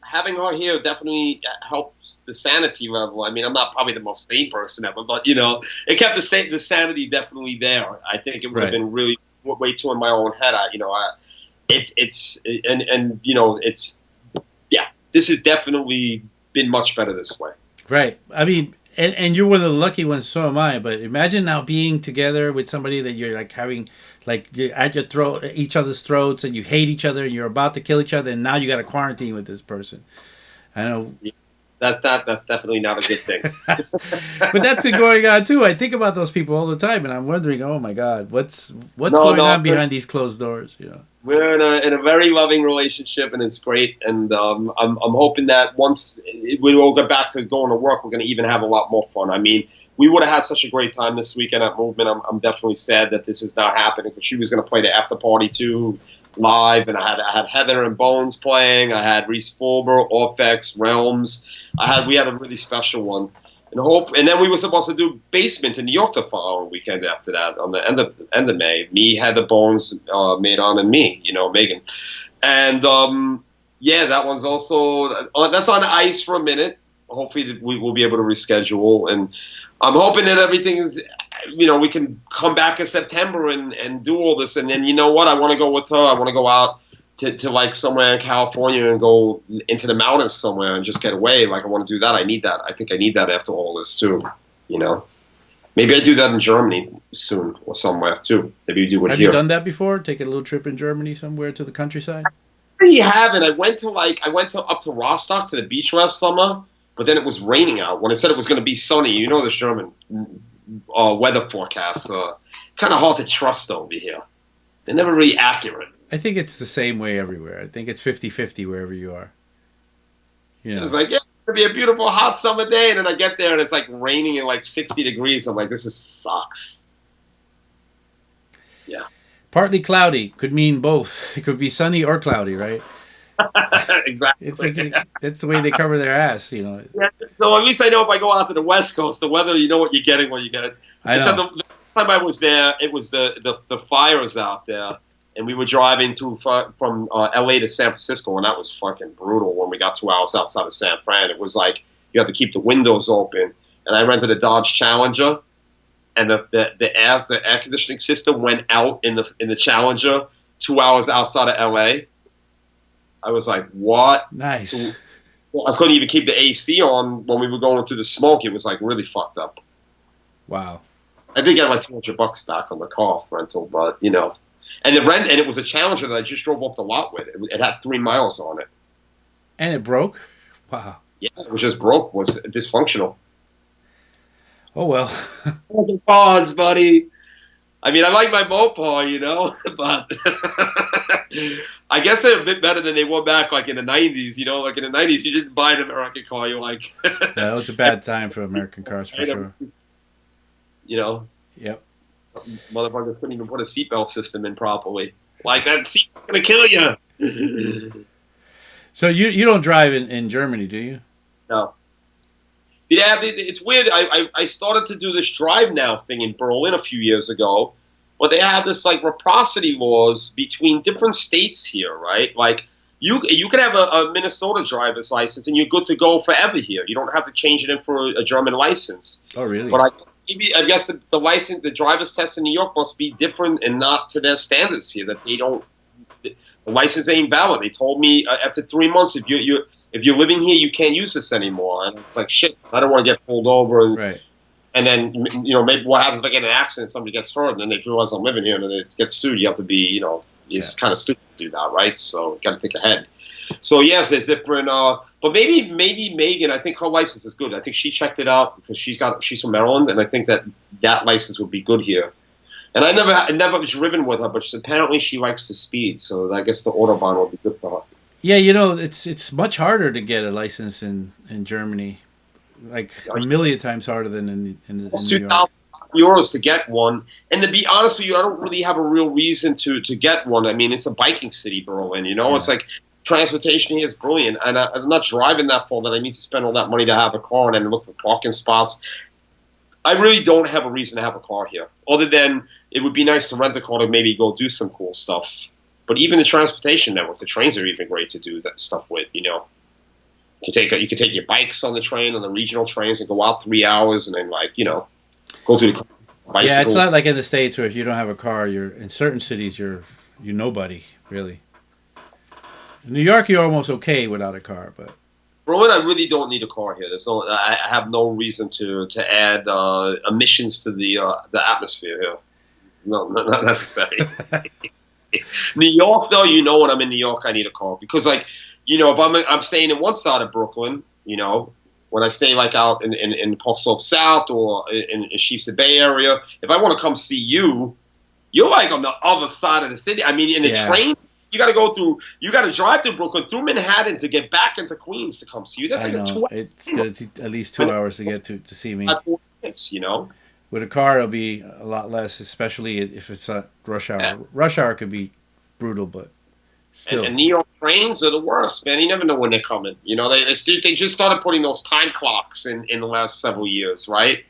Having her here definitely helps the sanity level. I mean, I'm not probably the most sane person ever, but it kept the sanity definitely there. I think it would have Right. been really way too in my own head. It's yeah. This has definitely been much better this way. Right. I mean, and you're one of the lucky ones, so am I. But imagine now being together with somebody that you're like having, like you're at your throat, each other's throats, and you hate each other, and you're about to kill each other, and now you got to quarantine with this person. I know, That's definitely not a good thing. but that's been going on too. I think about those people all the time, and I'm wondering, oh my God, what's No, going no, on behind these closed doors? we're in a very loving relationship, and it's great. And I'm hoping that once we all get back to going to work, we're going to even have a lot more fun. I mean, we would have had such a great time this weekend at Movement. I'm definitely sad that this is not happening because she was going to play the after party too live, and I had Heather and Bones playing. I had Reese Fulber, Orphex, Realms. We had a really special one. And then we were supposed to do Basement in New York the following weekend after that on the end of May. Me, Heather, Bones, Maydon, and me, Megan. And that one's also that's on ice for a minute. Hopefully we will be able to reschedule, and I'm hoping that everything is, we can come back in September and do all this. And then I want to go with her. I want to go out to like somewhere in California and go into the mountains somewhere and just get away. Like I want to do that. I need that. I think I need that after all this too. Maybe I do that in Germany soon or somewhere too. Maybe you do it Have here. you done that before? Take a little trip in Germany somewhere to the countryside? I really haven't. I went up to Rostock to the beach last summer, but then it was raining out. When it said it was going to be sunny, the German weather forecasts. Kind of hard to trust over here. They're never really accurate. I think it's the same way everywhere. I think it's 50-50 wherever you are. It's like, it's going to be a beautiful hot summer day, and then I get there and it's like raining and like 60 degrees. I'm like, this sucks. Yeah. Partly cloudy could mean both. It could be sunny or cloudy, right? Exactly. It's the way they cover their ass, Yeah, so at least I know if I go out to the West Coast, the weather, you know what you're getting when you get it. I know. So the time I was there, it was the fires out there. And we were driving from L.A. to San Francisco, and that was fucking brutal when we got 2 hours outside of San Fran. It was like you have to keep the windows open. And I rented a Dodge Challenger, and the air conditioning system went out in the Challenger 2 hours outside of L.A. I was like, what? Nice. So, I couldn't even keep the AC on when we were going through the smoke. It was like really fucked up. Wow. I did get like $200 back on the car rental, but And it was a Challenger that I just drove off the lot with. It had 3 miles on it. And it broke? Wow. Yeah, it was just broke. Was dysfunctional. Oh, well. Pause, buddy. I mean, I like my Mopar, but I guess they're a bit better than they were back like in the 90s, Like in the 90s, you didn't buy an American car. You're like... Yeah, that was a bad time for American cars, for sure. Yep. Motherfuckers couldn't even put a seatbelt system in properly. Like, that seat's going to kill you. So you don't drive in Germany, do you? No. Yeah, it's weird. I started to do this drive now thing in Berlin a few years ago, but they have this like reciprocity laws between different states here, right? Like you can have a Minnesota driver's license and you're good to go forever here. You don't have to change it in for a German license. Oh, really? But I guess the license, the driver's test in New York must be different and not to their standards here. That they don't, the license ain't valid. They told me after 3 months, if you're living here, you can't use this anymore. And it's like, shit, I don't want to get pulled over. Right. And then, maybe what happens if I get in an accident, somebody gets hurt, and then they realize I'm living here, and then they get sued. You have to be, it's kind of stupid to do that, right? So you got to think ahead. So yes, there's different. But maybe Megan, I think her license is good. I think she checked it out because she's from Maryland, and I think that license would be good here. And I never driven with her, but apparently she likes to speed, so I guess the Autobahn will be good for her. Yeah, it's much harder to get a license in Germany, like a million times harder than in New York. €2,000 to get one, and to be honest with you, I don't really have a real reason to get one. I mean, it's a biking city, Berlin. It's like transportation here is brilliant, and I'm not driving that far that I need to spend all that money to have a car and then look for parking spots. I really don't have a reason to have a car here, other than it would be nice to rent a car to maybe go do some cool stuff. But even the transportation network, the trains are even great to do that stuff with. You could take your bikes on the train, on the regional trains, and go out 3 hours, and then go to the bicycles. Yeah, it's not like in the States where if you don't have a car, you're in certain cities you're nobody really. In New York, you're almost okay without a car, but Berlin, I really don't need a car here. I have no reason to add emissions to the atmosphere here. It's not necessary. New York, though, when I'm in New York, I need a car because, if I'm staying in one side of Brooklyn, when I stay out in Park Slope South or in Sheepshead Bay area, if I want to come see you, you're on the other side of the city. I mean, in the train. You got to drive through Brooklyn, through Manhattan to get back into Queens to come see you. That's I know. 2 hours. It's going to take at least 2 hours to get to see me. 4 minutes, With a car, it'll be a lot less, especially if it's not rush hour. Yeah. Rush hour could be brutal, but still. And New York trains are the worst, man. You never know when they're coming. They just started putting those time clocks in the last several years, right?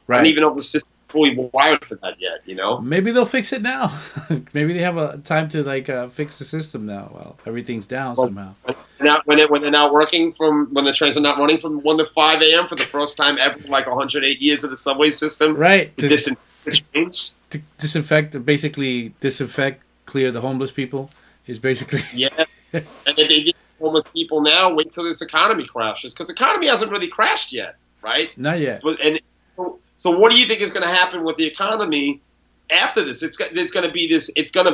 Right. I don't even know if the system's fully wired for that yet, Maybe they'll fix it now. Maybe they have a time to fix the system now. Well, everything's down somehow. When they're not working when the trains are not running from 1 to 5 a.m. for the first time ever, 108 years of the subway system. Right. To disinfect, clear the homeless people is basically. Yeah. And if they get homeless people now, wait till this economy crashes because the economy hasn't really crashed yet, right? Not yet. So what do you think is going to happen with the economy after this? It's going to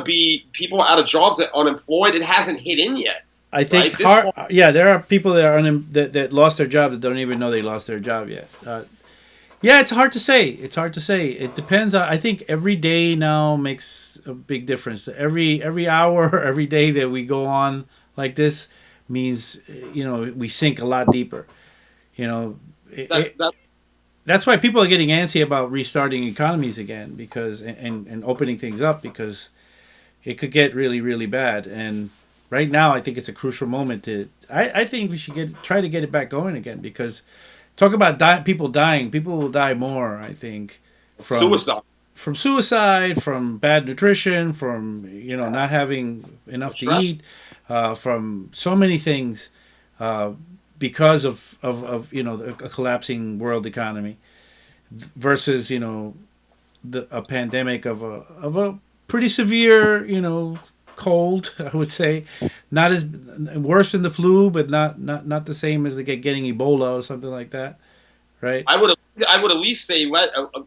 be people out of jobs, that unemployed. It hasn't hit in yet. I think there are people that are that lost their job that don't even know they lost their job yet. It's hard to say. It depends. I think every day now makes a big difference. Every hour, every day that we go on like this means we sink a lot deeper. That's why people are getting antsy about restarting economies again because and opening things up because it could get really, really bad. And right now, I think it's a crucial moment I think we should try to get it back going again because talk about people dying. People will die more, I think, from suicide, from bad nutrition, from not having enough to eat, from so many things. Because of a collapsing world economy versus a pandemic of a pretty severe cold, I would say, not as worse than the flu, but not the same as getting Ebola or something like that, right? I would at least say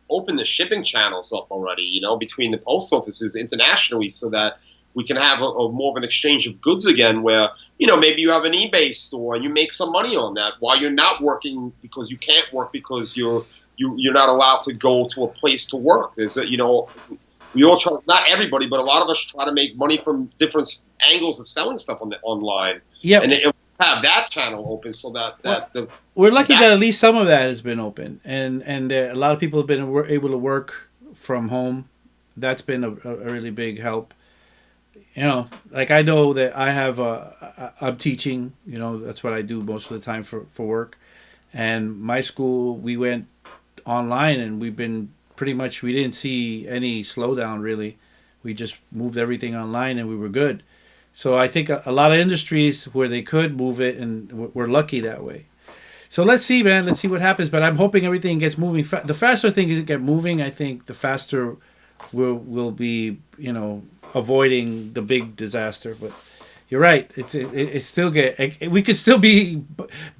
open the shipping channels up already, between the post offices internationally, so that we can have a more of an exchange of goods again, where maybe you have an eBay store and you make some money on that while you're not working because you can't work because you're not allowed to go to a place to work. There's we all try, not everybody, but a lot of us try to make money from different angles of selling stuff online. Yeah, and have that channel open so that we're lucky that at least some of that has been open, and a lot of people have been able to work from home. That's been a really big help. I know that I have I'm teaching, that's what I do most of the time for work. And my school, we went online and we didn't see any slowdown really. We just moved everything online and we were good. So I think a lot of industries where they could move it and we're lucky that way. So let's see, man. Let's see what happens. But I'm hoping everything gets moving. The faster things get moving, I think the faster we'll be, avoiding the big disaster. But you're right. It's still we could still be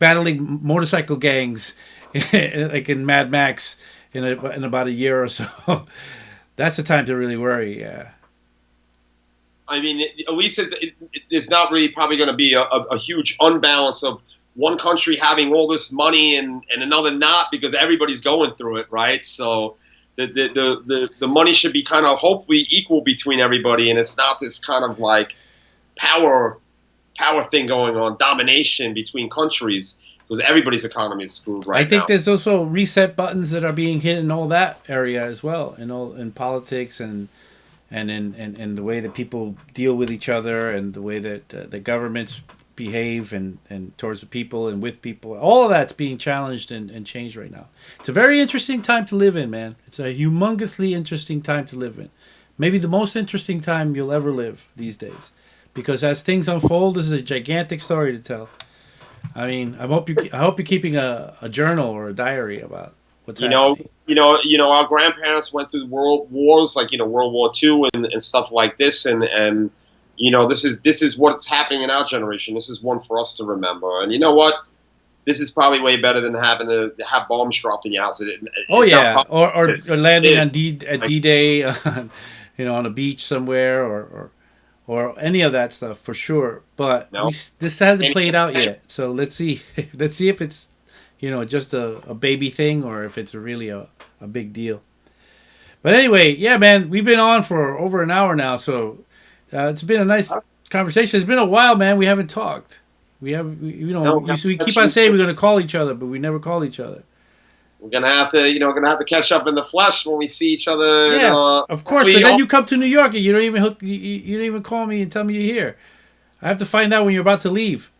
battling motorcycle gangs like in Mad Max in about a year or so. That's the time to really worry. Yeah. I mean, at least it's not really probably going to be a huge unbalance of one country having all this money and another not, because everybody's going through it, right? So the money should be kind of hopefully equal between everybody, and it's not this kind of like power thing going on, domination between countries, because everybody's economy is screwed right now. I think there's also reset buttons that are being hit in all that area as well, in politics and in the way that people deal with each other and the way that the governments behave and towards the people and with people. All of that's being challenged and changed right now. It's a very interesting time to live in, man. It's a humongously interesting time to live in. Maybe the most interesting time you'll ever live these days. because as things unfold, this is a gigantic story to tell. I mean, I hope you're keeping a journal or a diary about what's happening. Our grandparents went through world wars, like World War II and stuff like this, and this is what's happening in our generation. This is one for us to remember. And you know what? This is probably way better than having to have bombs dropped in your house. Or landing on D-Day, on a beach somewhere, or any of that stuff for sure. But this hasn't played out yet, so let's see. Let's see if it's just a baby thing or if it's really a big deal. But anyway, yeah, man, we've been on for over an hour now, so it's been a nice conversation. It's been a while, man. We haven't talked. We keep on saying we're going to call each other, but we never call each other. We're gonna have to catch up in the flesh when we see each other. Yeah, of course. But then you come to New York and you don't even call me and tell me you're here. I have to find out when you're about to leave.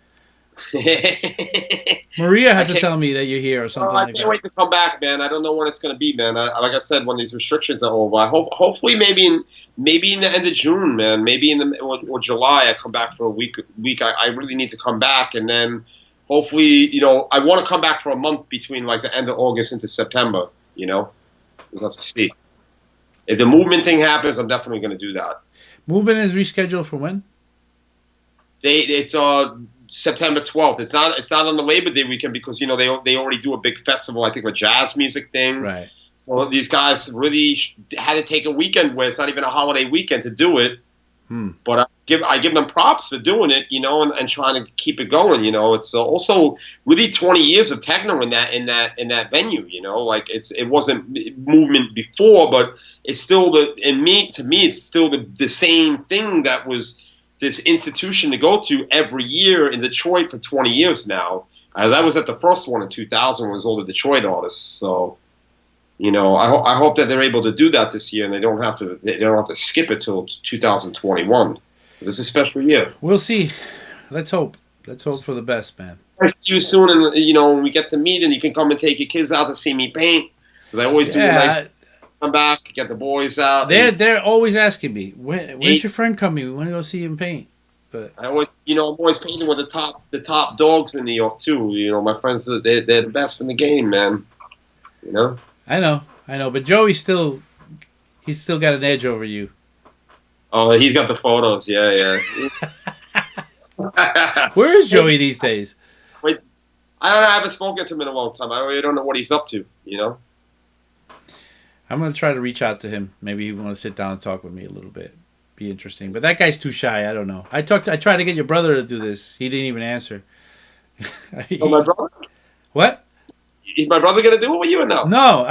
Maria has to tell me that you're here or something like that. I can't wait to come back, man. I don't know when it's going to be, man. Like I said, when these restrictions are over, I hopefully maybe in the end of June, man. Maybe or July, I come back for a week. I really need to come back, and then hopefully, I want to come back for a month between like the end of August into September. We'll have to see. If the movement thing happens, I'm definitely going to do that. Movement is rescheduled for when? It's September 12th. It's not on the Labor Day weekend because they already do a big festival. I think a jazz music thing. Right. So these guys really had to take a weekend where it's not even a holiday weekend to do it. But I give them props for doing it, and trying to keep it going. It's also really 20 years of techno in that venue. Like it wasn't movement before, but it's still to me it's still the same thing that was this institution to go to every year in Detroit for 20 years now. That was at the first one in 2000 was all the Detroit artists. So, I hope that they're able to do that this year and they don't have to skip it till 2021 because it's a special year. We'll see. Let's hope for the best, man. I'll see you soon, and when we get to meet, and you can come and take your kids out to see me paint because I always do a nice. Come back, get the boys out. They're always asking me, when's your friend coming? We want to go see him paint. But I'm always painting with the top dogs in New York too. My friends, they're the best in the game, man. I know. But Joey's he's still got an edge over you. Oh, he's got the photos. Yeah. Where is Joey these days? Wait, I haven't spoken to him in a long time. I really don't know what he's up to. I'm going to try to reach out to him. Maybe he want to sit down and talk with me a little bit. Be interesting. But that guy's too shy. I don't know. I tried to get your brother to do this. He didn't even answer. My brother? What? Is my brother going to do it with you or no? No.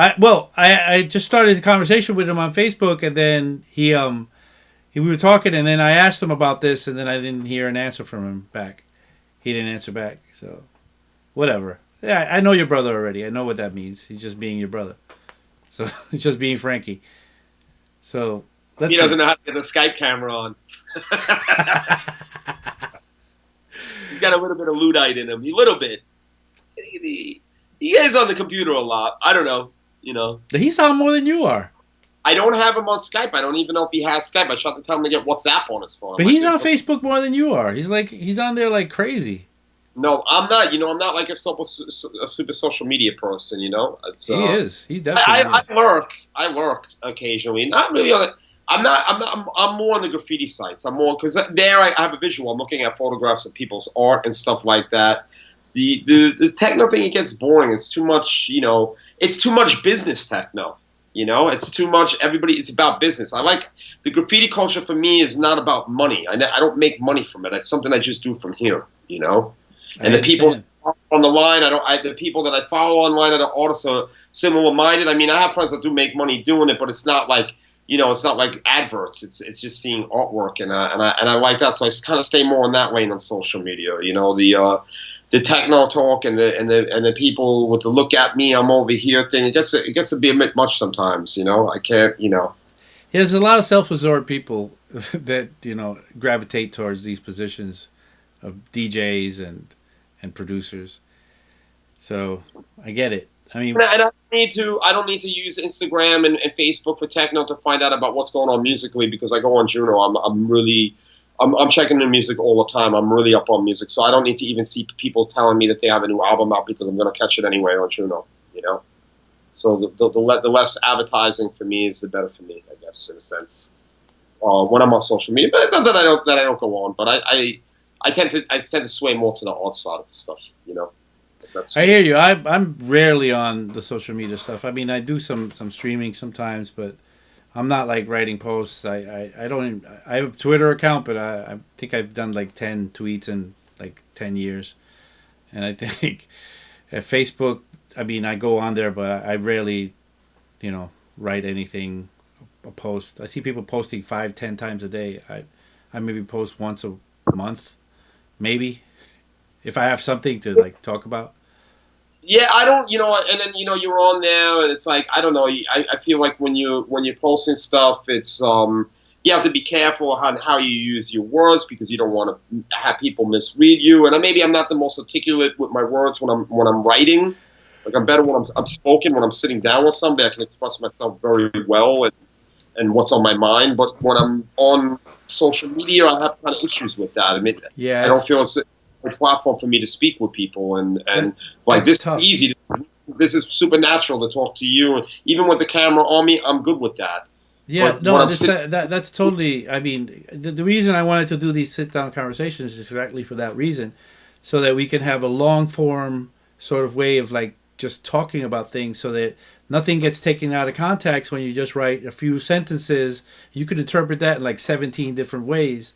I just started the conversation with him on Facebook, and then we were talking, and then I asked him about this, and then I didn't hear an answer from him back. He didn't answer back. So, whatever. Yeah, I know your brother already. I know what that means. He's just being your brother. So he's just being Frankie. So he doesn't know how to get a Skype camera on. He's got a little bit of Luddite in him. A little bit. He is on the computer a lot. I don't know. He's on more than you are. I don't have him on Skype. I don't even know if he has Skype. I tried to tell him to get WhatsApp on his phone. But he's on Facebook more than you are. He's on there like crazy. No, I'm not. I'm not like a super social media person. He is. He's definitely. I lurk occasionally. Not really on it. I'm more on the graffiti sites. I'm more because there I have a visual. I'm looking at photographs of people's art and stuff like that. The techno thing, it gets boring. It's too much. It's too much business techno. It's too much. Everybody. It's about business. I like the graffiti culture. For me, is not about money. I don't make money from it. It's something I just do from here. And the people on the line, the people that I follow online that are artists are similar minded. I mean, I have friends that do make money doing it, but it's not like it's not like adverts. It's just seeing artwork, and I like that. So I kind of stay more in that lane on social media. The techno talk and the people with the look at me, I'm over here thing. It gets to be a bit much sometimes. I can't. Yeah, there's a lot of self-absorbed people that gravitate towards these positions of DJs and producers. So I get it. I mean, and I don't need to use Instagram and Facebook for techno to find out about what's going on musically because I go on Juno. I'm really I'm checking the music all the time. I'm really up on music, so I don't need to even see people telling me that they have a new album out because I'm going to catch it anyway on Juno, you know? So the less advertising for me is the better for me, I guess, in a sense. When I'm on social media, but not that I don't go on, but I tend to sway more to the art side of stuff, you know. I hear you. I'm rarely on the social media stuff. I mean, I do some streaming sometimes, but I'm not like writing posts. I don't even, I have a Twitter account, but I think I've done like 10 tweets in like 10 years. And I think at Facebook, I mean, I go on there, but I rarely, you know, write anything, a post. I see people posting 5-10 times a day. I maybe post once a month, maybe, if I have something to like talk about. Yeah, I don't, you know, and then, you know, you're on there and it's like, I don't know, I feel like when you're posting stuff, it's, you have to be careful on how you use your words because you don't want to have people misread you. And maybe I'm not the most articulate with my words when I'm writing. Like I'm better when I'm spoken, when I'm sitting down with somebody, I can express myself very well and what's on my mind. But when I'm on social media, I have kind of issues with that. I mean, yeah, I don't feel it's a platform for me to speak with people and like this tough. is easy. This is supernatural to talk to you. And even with the camera on me, I'm good with that. Yeah, But no, when that's totally. I mean, the reason I wanted to do these sit down conversations is exactly for that reason, so that we can have a long form sort of way of like just talking about things, so that nothing gets taken out of context when you just write a few sentences. You could interpret that in like 17 different ways,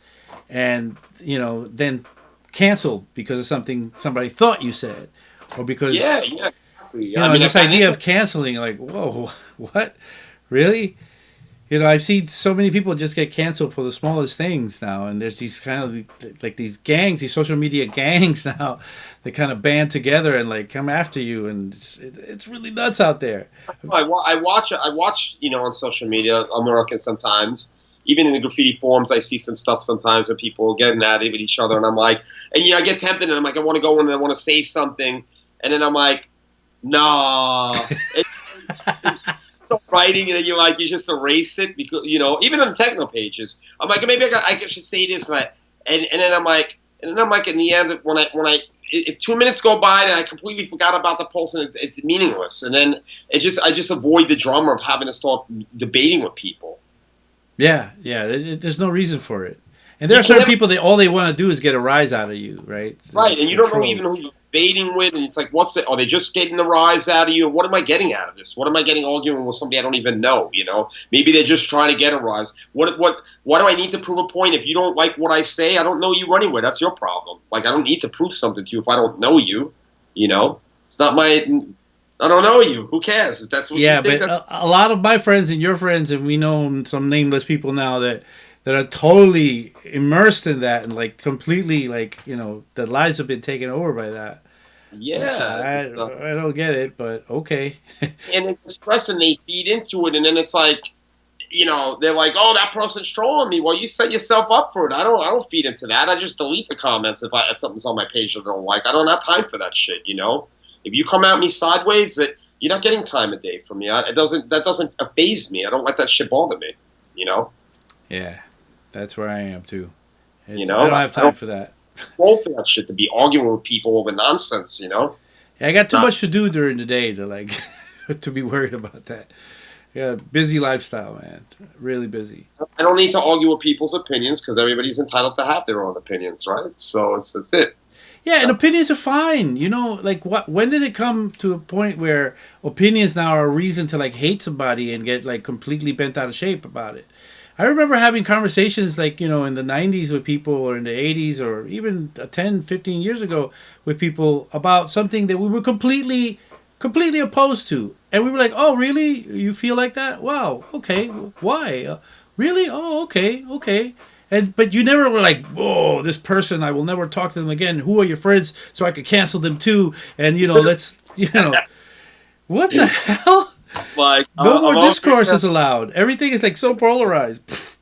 and you know, then canceled because of something somebody thought you said, or because yeah, exactly. you know, this idea of canceling, like, whoa, what, really? You know, I've seen so many people just get canceled for the smallest things now, and there's these kind of like these gangs, these social media gangs now, that kind of band together and like come after you, and it's really nuts out there. I watch, you know, on social media, American sometimes. Even in the graffiti forums, I see some stuff sometimes where people are getting at it with each other, and I'm like, and you know, I get tempted, and I'm like, I want to go in and I want to say something, and then I'm like, nah. Writing and then you just erase it because you know even on the techno pages I'm like maybe I should say this and then I'm like in the end when I if 2 minutes go by and I completely forgot about the post and it's meaningless and then I just avoid the drama of having to start debating with people. Yeah, there's no reason for it, and there are certain people that all they want to do is get a rise out of you, right? Right, and you don't know even who you're debating with, and it's like, are they just getting a rise out of you? What am I getting out of this? What am I getting arguing with somebody I don't even know? You know, maybe they're just trying to get a rise. What do I need to prove a point? If you don't like what I say, I don't know you anyway. That's your problem. Like, I don't need to prove something to you if I don't know you. You know, it's not my. I don't know you. Who cares? If that's what you think. But a lot of my friends and your friends, and we know some nameless people now that are totally immersed in that and like completely like, you know, their lives have been taken over by that. Yeah. I don't get it, but okay. And it's stress and they feed into it and then it's like, you know, they're like, oh, that person's trolling me. Well, you set yourself up for it. I don't feed into that. I just delete the comments if something's on my page that I don't like. I don't have time for that shit, you know? If you come at me sideways, that you're not getting time of day from me. That doesn't faze me. I don't let that shit bother me, you know? Yeah. That's where I am too. You know, I don't have time for that. Roll for that shit to be arguing with people over nonsense. You know. Yeah, I got too much to do during the day to like to be worried about that. Yeah, busy lifestyle, man. Really busy. I don't need to argue with people's opinions because everybody's entitled to have their own opinions, right? So that's it. Yeah, and opinions are fine. You know, like when did it come to a point where opinions now are a reason to like hate somebody and get like completely bent out of shape about it? I remember having conversations like, you know, in the 90s with people or in the 80s or even 10, 15 years ago with people about something that we were completely opposed to. And we were like, oh, really? You feel like that? Wow. Okay. Why? Really? Oh, okay. But you never were like, whoa, this person, I will never talk to them again. Who are your friends so I could cancel them too? And, you know, let's, you know, what the hell? Like, no more discourse is allowed. Everything is like so polarized.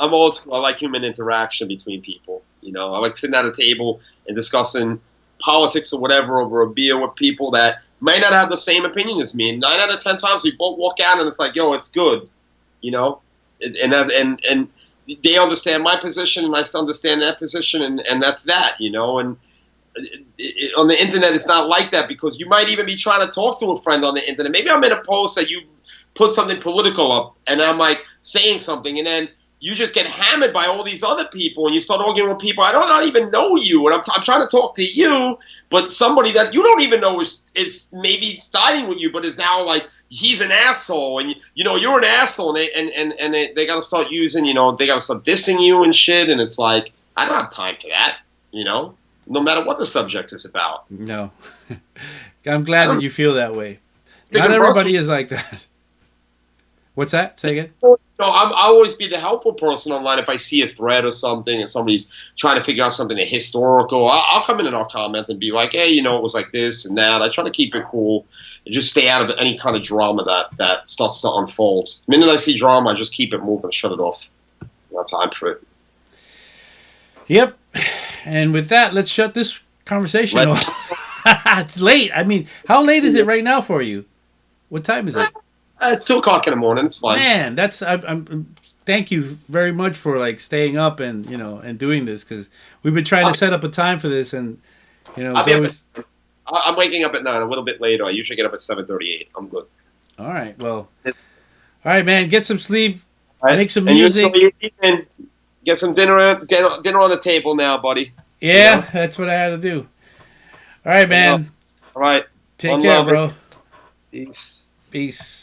I'm old school. I like human interaction between people. You know, I like sitting at a table and discussing politics or whatever over a beer with people that might not have the same opinion as me. And 9 out of 10 times we both walk out and it's like, yo, it's good. You know, and they understand my position and I understand their position, and that's that, you know. And on the internet, it's not like that, because you might even be trying to talk to a friend on the internet. Maybe I'm in a post that you put something political up, and I'm like saying something, and then you just get hammered by all these other people, and you start arguing with people. I don't even know you, and I'm trying to talk to you, but somebody that you don't even know is maybe siding with you, but is now like, he's an asshole, and you know you're an asshole, and they got to start using, you know, they got to start dissing you and shit, and it's like, I don't have time for that, you know, no matter what the subject is about. No. I'm glad that you feel that way. Not everybody is like that. What's that? Say again? No, I'll always be the helpful person online if I see a thread or something and somebody's trying to figure out something historical. I'll come in our comment and be like, hey, you know, it was like this and that. I try to keep it cool and just stay out of any kind of drama that starts to unfold. The minute I see drama, I just keep it moving, shut it off. No time for it. Yep. And with that, let's shut this conversation off. It's late. I mean, how late is it right now for you? What time is it? It's 2 o'clock in the morning. It's fine. Man, that's I'm thank you very much for like staying up and, you know, and doing this, because we've been trying to set up a time for this, and you know, I'm waking up at 9, a little bit later. I usually get up at 7:38. I'm good. All right, well, all right, man, get some sleep, right. Make some music, get some dinner on the table now, buddy. Yeah, you know? That's what I had to do. All right, man. All right. Take care, bro. Peace. Peace.